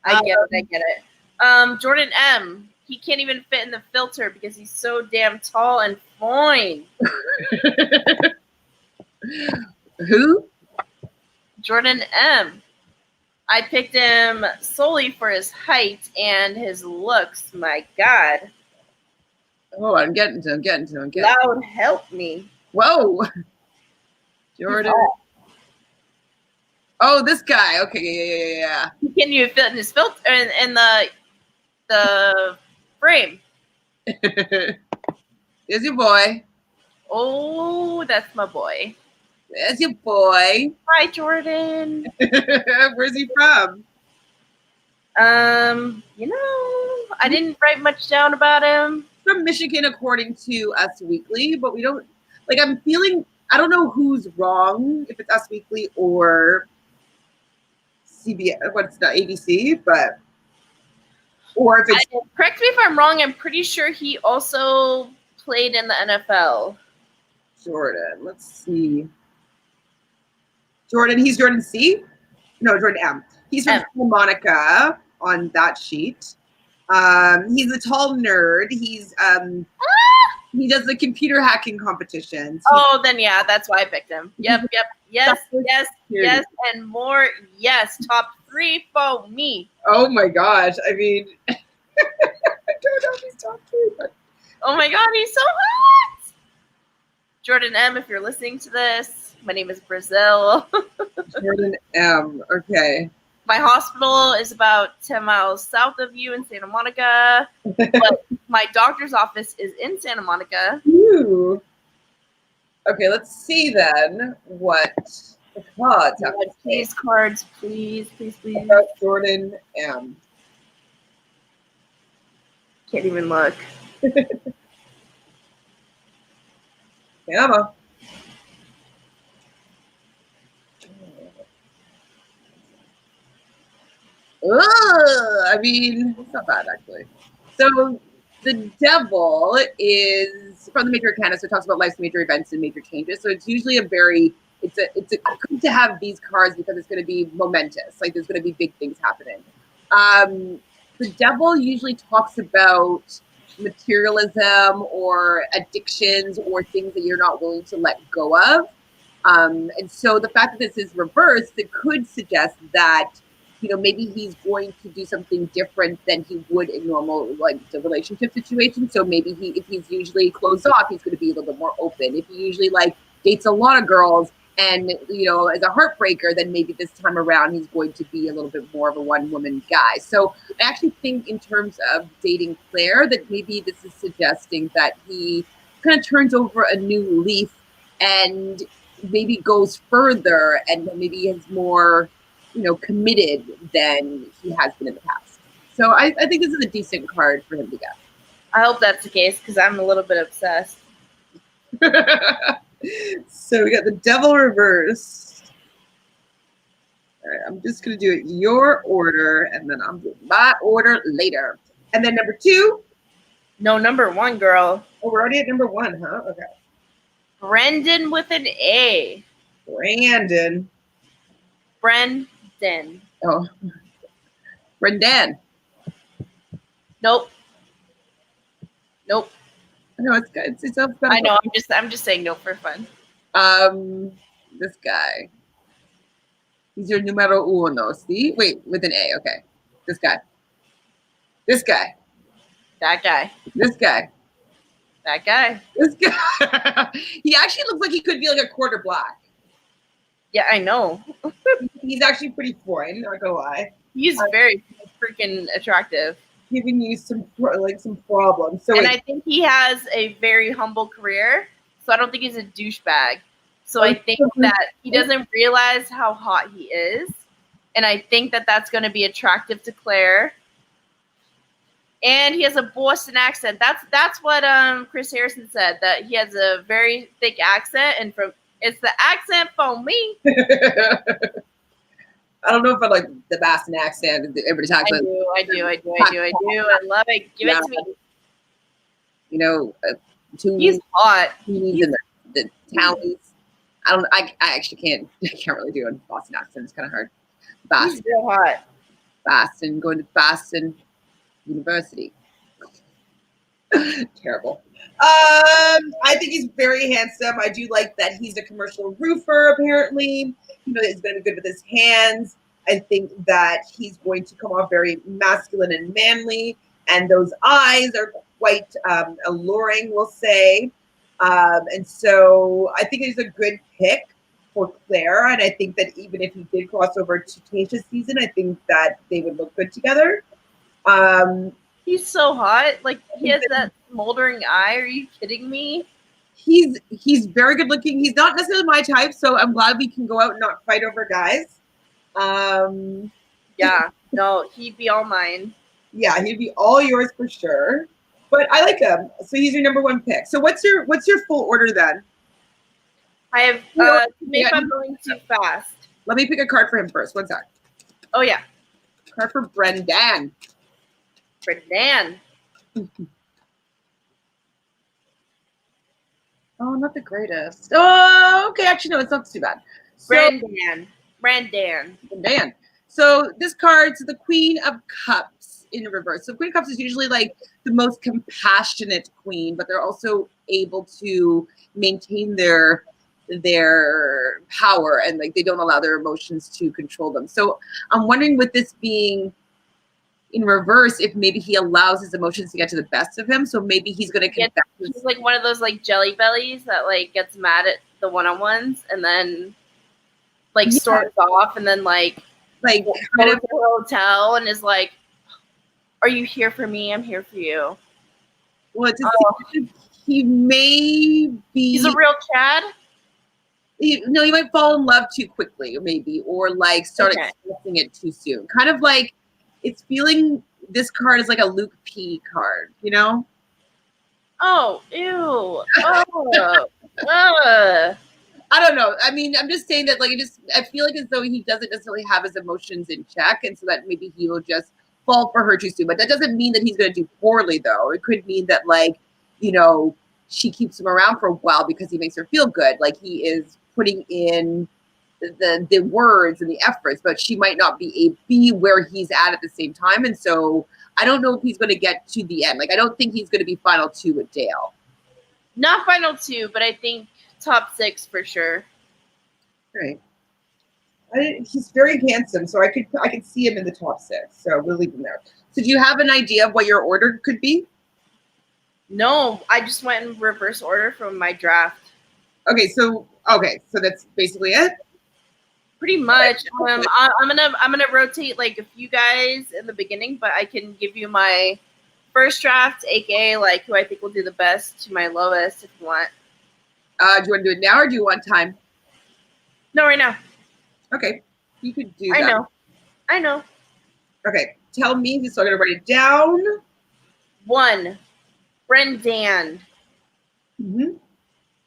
I get it. Jordan M. He can't even fit in the filter because he's so damn tall and fine. Who? Jordan M. I picked him solely for his height and his looks. My God. Oh, I'm getting to him. Loud, help me. Whoa. Jordan. Oh, this guy. Okay, yeah. Can you fit in his filter in the frame? There's your boy. Oh, that's my boy. There's your boy. Hi, Jordan. Where's he from? I didn't write much down about him. From Michigan, according to Us Weekly, but we don't I'm feeling, I don't know who's wrong, if it's Us Weekly or CBS, ABC, but or if it's correct me if I'm wrong, I'm pretty sure he also played in the NFL. Jordan, let's see. He's Jordan C? No, Jordan M. He's from Monica on that sheet. He's a tall nerd. He does the computer hacking competitions. Oh, then yeah, that's why I picked him. Yep. Yes, and more. Yes, top 3 for me. Oh my gosh. I mean, I don't know if he's top 3, but oh my God, he's so hot. Jordan M, if you're listening to this, my name is Brazil. Jordan M. Okay. My hospital is about 10 miles south of you in Santa Monica, but my doctor's office is in Santa Monica. Ooh. Okay, let's see then what the cards have to say. Please, cards, please, please, please. About Jordan M. Can't even look. Emma. I mean, it's not bad actually. So the devil is from the major arcana, so it talks about life's major events and major changes. So it's usually it's good to have these cards because it's going to be momentous. Like there's going to be big things happening. The devil usually talks about materialism or addictions or things that you're not willing to let go of. And so the fact that this is reversed, it could suggest that, you know, maybe he's going to do something different than he would in normal, like the relationship situation. So maybe if he's usually closed off, he's going to be a little bit more open. If he usually like dates a lot of girls and, you know, as a heartbreaker, then maybe this time around he's going to be a little bit more of a one-woman guy. So I actually think in terms of dating Claire, that maybe this is suggesting that he kind of turns over a new leaf and maybe goes further and maybe is more, you know, committed than he has been in the past. So I think this is a decent card for him to get. I hope that's the case because I'm a little bit obsessed. So we got the devil reversed. All right, I'm just going to do it your order, and then I'm doing my order later. And then number 2. No, number 1, girl. Oh, we're already at number 1, huh? Okay. Brendan with an A. Brandon. Brendan. Oh. Brandan. Nope. Nope. No, it's good. It's I know. I'm just saying no for fun. This guy. He's your numero uno. See? Wait, with an A. Okay. This guy. This guy. That guy. This guy. That guy. This guy. He actually looks like he could be like a quarter black. Yeah, I know. He's actually pretty fine, not gonna lie. He's very freaking attractive. Giving you some problems. So and I think he has a very humble career, so I don't think he's a douchebag. So I think that he doesn't realize how hot he is, and I think that that's going to be attractive to Claire. And he has a Boston accent. That's what Chris Harrison said, that he has a very thick accent, and it's the accent for me. I don't know if I like the Boston accent. Everybody talks about. I do. I love it. Give it to me. You know, he's hot. He's in the townies. I actually can't. I can't really do a Boston accent. It's kind of hard. Boston. He's real hot. Boston. Going to Boston University. Terrible. I think he's very handsome. I do like that he's a commercial roofer, apparently. You know, he's been good with his hands. I think that he's going to come off very masculine and manly, and those eyes are quite alluring, we'll say. And so I think he's a good pick for Claire, and I think that even if he did cross over to Tasha's season, I think that they would look good together. He's so hot. Like, he has that smoldering eye. Are you kidding me? He's very good looking. He's not necessarily my type, so I'm glad we can go out and not fight over guys. Yeah, no, he'd be all mine. Yeah, he'd be all yours for sure. But I like him. So he's your number 1 pick. So what's your full order then? I have maybe I'm going too fast. Let me pick a card for him first. One sec. Oh yeah. Card for Brandan. Brandan. Oh, not the greatest. Oh, okay. Actually, no, it's not too bad. Brandan. So this card's the Queen of Cups in reverse. So Queen of Cups is usually like the most compassionate queen, but they're also able to maintain their power, and like they don't allow their emotions to control them. So I'm wondering, with this being in reverse, if maybe he allows his emotions to get to the best of him. So maybe he's going to confess. He's like one of those like jelly bellies that like gets mad at the one-on-ones and then like storms off, and then like like goes to the hotel and is like, "Are you here for me? I'm here for you." Well, it just seems like he may be. He's a real Chad. You might fall in love too quickly, maybe, or like start expecting it too soon. Kind of like it's feeling this card is like a Luke P card, you know? Oh, ew. I don't know. I mean, I'm just saying that, like, I feel like as though he doesn't necessarily have his emotions in check, and so that maybe he will just fall for her too soon. But that doesn't mean that he's going to do poorly, though. It could mean that, like, she keeps him around for a while because he makes her feel good. Like he is putting in the words and the efforts, but she might not be where he's at the same time. And so I don't know if he's going to get to the end. Like, I don't think he's going to be final 2 with Dale. Not final 2, but I think top 6 for sure. Right. He's very handsome, so I could see him in the top 6. So we'll leave him there. So do you have an idea of what your order could be? No, I just went in reverse order from my draft. Okay, so that's basically it. Pretty much. I'm gonna rotate like a few guys in the beginning, but I can give you my first draft, aka like who I think will do the best, to my lowest if you want. Do you want to do it now or do you want time? No, right now. Okay, you could do that. I know. Okay, tell me, so I'm gonna write it down. 1, Brandan. Mm-hmm.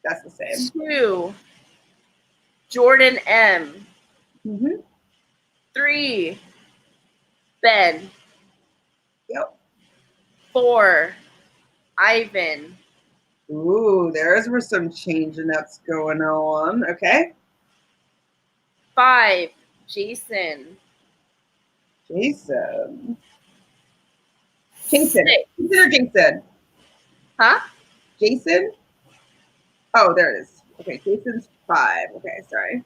That's the same. 2, Jordan M. Mm-hmm. 3, Ben. Yep. 4, Ivan. Ooh, there's where some changing that's going on. Okay. 5, Jason. Chasen. 6. Jason or Jason? Huh? Jason? Oh, there it is. Okay, Jason's 5. Okay, sorry.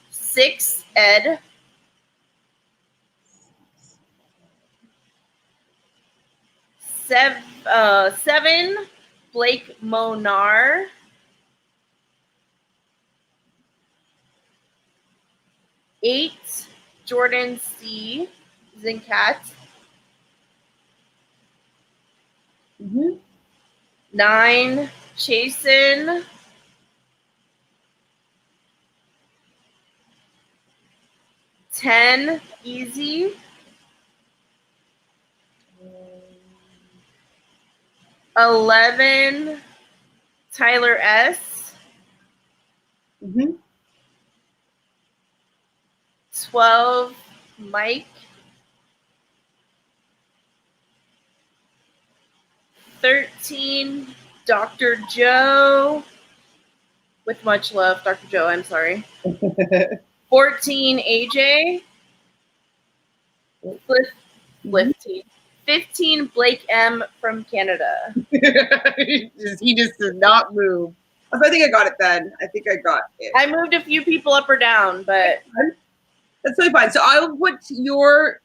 6, Ed. 7, Blake Monar. 8, Jordan C. Zincat. Mm-hmm. 9, Chasen. 10, Eazy. 11, Tyler S. Mm-hmm. 12, Mike. 13, Dr. Joe. With much love, Dr. Joe, I'm sorry. 14, AJ. 15, Blake M. from Canada. he just did not move. I think I got it then. I think I got it. I moved a few people up or down, but that's totally fine. So I'll put your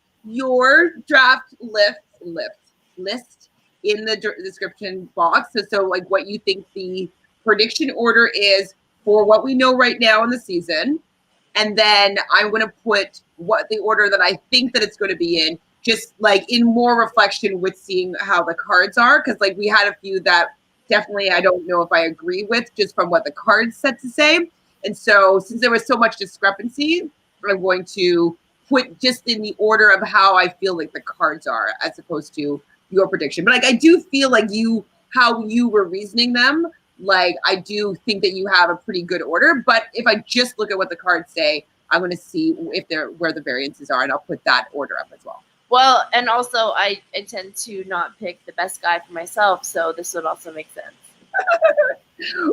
draft list in the description box. So like what you think the prediction order is for what we know right now in the season. And then I'm going to put what the order that I think that it's going to be in, just like in more reflection with seeing how the cards are. Because like we had a few that definitely I don't know if I agree with just from what the cards said to say. And so since there was so much discrepancy, I'm going to put just in the order of how I feel like the cards are as opposed to your prediction. But like I do feel like how you were reasoning them, like I do think that you have a pretty good order. But if I just look at what the cards say, I'm going to see if they're where the variances are, and I'll put that order up as well. Well, and also I tend to not pick the best guy for myself, so this would also make sense.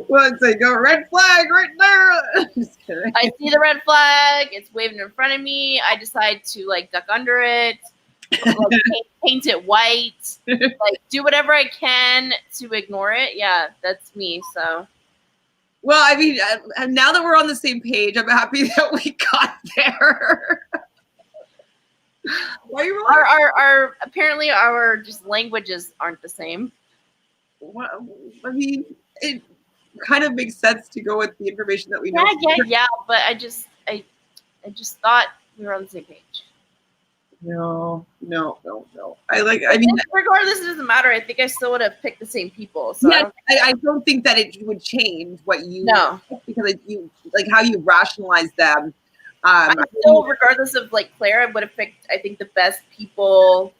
Well, it's like a red flag right there. Just kidding. I see the red flag. It's waving in front of me. I decide to like duck under it, like, paint it white, like do whatever I can to ignore it. Yeah, that's me. So. Well, I mean, now that we're on the same page, I'm happy that we got there. Why are you rolling? Our apparently our just languages aren't the same. Well, I mean, it kind of makes sense to go with the information that we know. Yeah, but I just thought we were on the same page. No. I mean, regardless, it doesn't matter. I think I still would have picked the same people. So yeah, I don't think that it would change what you no, because you like how you rationalize them. I still, regardless of like Claire, I would have picked, I think, the best people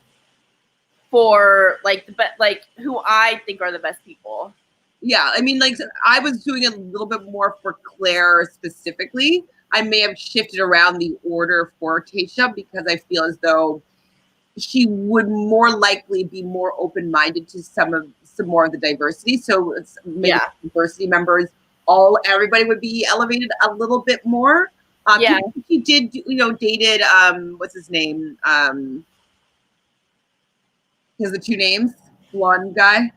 for like like who I think are the best people. Yeah, I mean, like I was doing a little bit more for Claire specifically. I may have shifted around the order for Tasha because I feel as though she would more likely be more open-minded to some more of the diversity. So it's maybe diversity members, everybody would be elevated a little bit more. Yeah, she did, dated what's his name? He has the two names, blonde guy.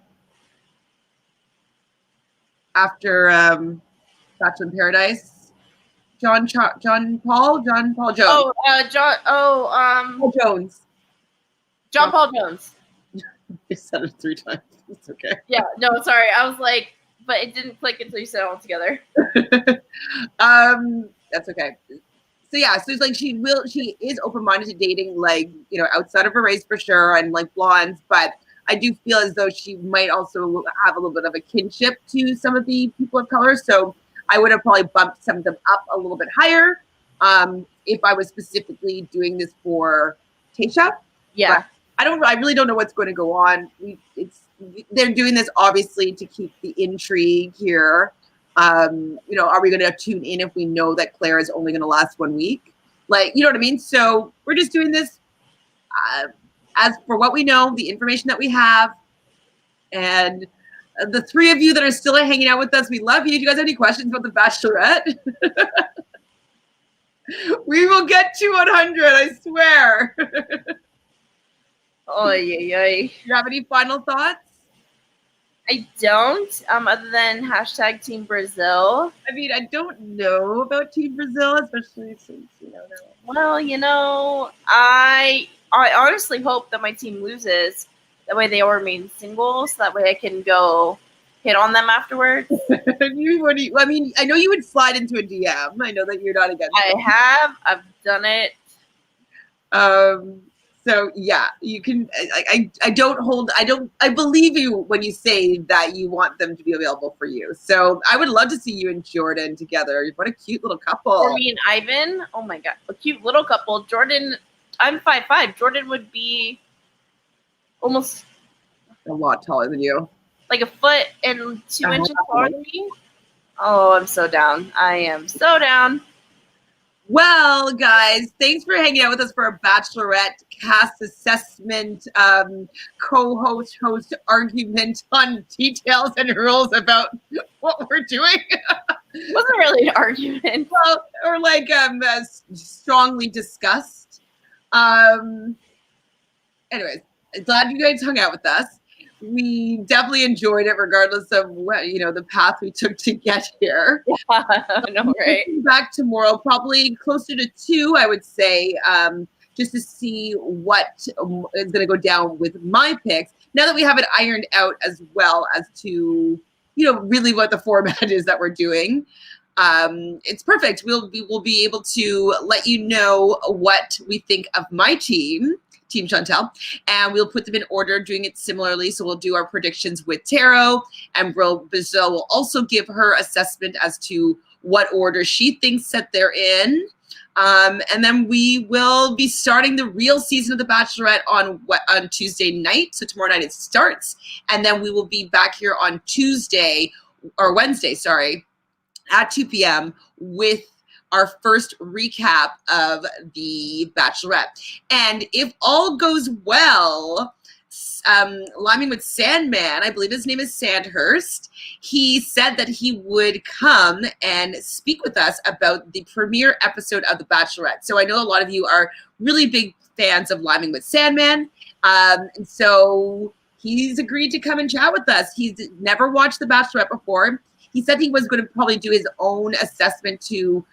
After Bachelor in Paradise, John Paul Jones. Paul Jones. John Paul Jones. I said it 3 times. It's okay. Yeah, no, sorry. I was like, but it didn't click until you said it all together. That's okay. So yeah, so it's like she is open-minded to dating, like, outside of her race for sure, and like blondes, but I do feel as though she might also have a little bit of a kinship to some of the people of color. So I would have probably bumped some of them up a little bit higher if I was specifically doing this for Tasha. Yeah. But I really don't know what's going to go on. They're doing this obviously to keep the intrigue here. Are we going to tune in if we know that Claire is only going to last 1 week? Like, you know what I mean? So we're just doing this as for what we know, the information that we have, and the 3 of you that are still hanging out with us, we love you. Do you guys have any questions about the Bachelorette? We will get to 100, I swear. Oh, yeah. Do you have any final thoughts? I don't, other than hashtag Team Brazil. I mean, I don't know about Team Brazil, especially since, Well, I honestly hope that my team loses. That way they all remain single, so that way I can go hit on them afterwards. I mean, I know you would slide into a DM. I know that you're not against it. I've done it. So yeah, you can. I believe you when you say that you want them to be available for you. So I would love to see you and Jordan together. What a cute little couple. Or me and Ivan. Oh my god, a cute little couple. Jordan, I'm 5'5". Jordan would be almost a lot taller than you. Like a foot and 2 inches taller than me. Oh, I'm so down. I am so down. Well, guys, thanks for hanging out with us for a Bachelorette cast assessment, co-host argument on details and rules about what we're doing. It wasn't really an argument. Well, or like strongly discussed. Anyways, glad you guys hung out with us. We definitely enjoyed it, regardless of what the path we took to get here. Yeah, I know, right? We'll be back tomorrow, probably closer to 2, I would say, just to see what is going to go down with my picks. Now that we have it ironed out, as well as to really what the format is that we're doing. It's perfect. We'll be able to let you know what we think of my Team Chantele, and we'll put them in order, doing it similarly. So we'll do our predictions with tarot, and Brazil will also give her assessment as to what order she thinks that they're in. And then we will be starting the real season of The Bachelorette on Tuesday night. So tomorrow night it starts, and then we will be back here on Wednesday, at 2 p.m. with our first recap of The Bachelorette. And if all goes well, Liming with Sandman, I believe his name is Sandhurst, he said that he would come and speak with us about the premiere episode of The Bachelorette. So I know a lot of you are really big fans of Liming with Sandman. And so he's agreed to come and chat with us. He's never watched The Bachelorette before. He said he was going to probably do his own assessment to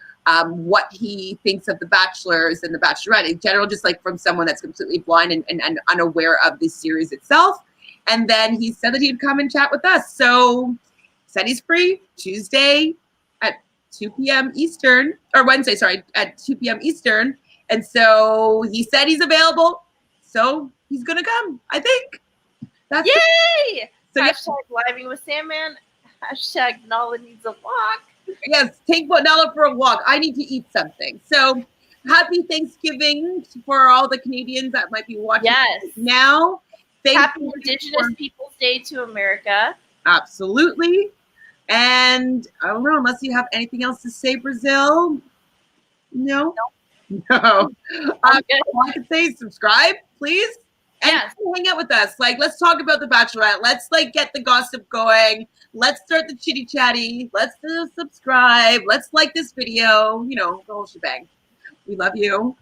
what he thinks of the Bachelors and the Bachelorette in general, just like from someone that's completely blind and unaware of the series itself. And then he said that he'd come and chat with us. So said he's free Tuesday at 2 p.m. Eastern, or Wednesday, sorry, at 2 p.m. Eastern. And so he said he's available. So he's going to come, I think. That's Yay! So hashtag living with Sandman. Hashtag Nala needs a walk. Yes, take Nala for a walk. I need to eat something. So happy Thanksgiving for all the Canadians that might be watching now. Happy Indigenous Peoples Day to America. Absolutely. And I don't know, unless you have anything else to say, Brazil. No. No. I can say subscribe, please. And hang out with us. Like, let's talk about the Bachelorette. Let's like get the gossip going. Let's start the chitty chatty. Let's subscribe. Let's like this video. You know, the whole shebang. We love you.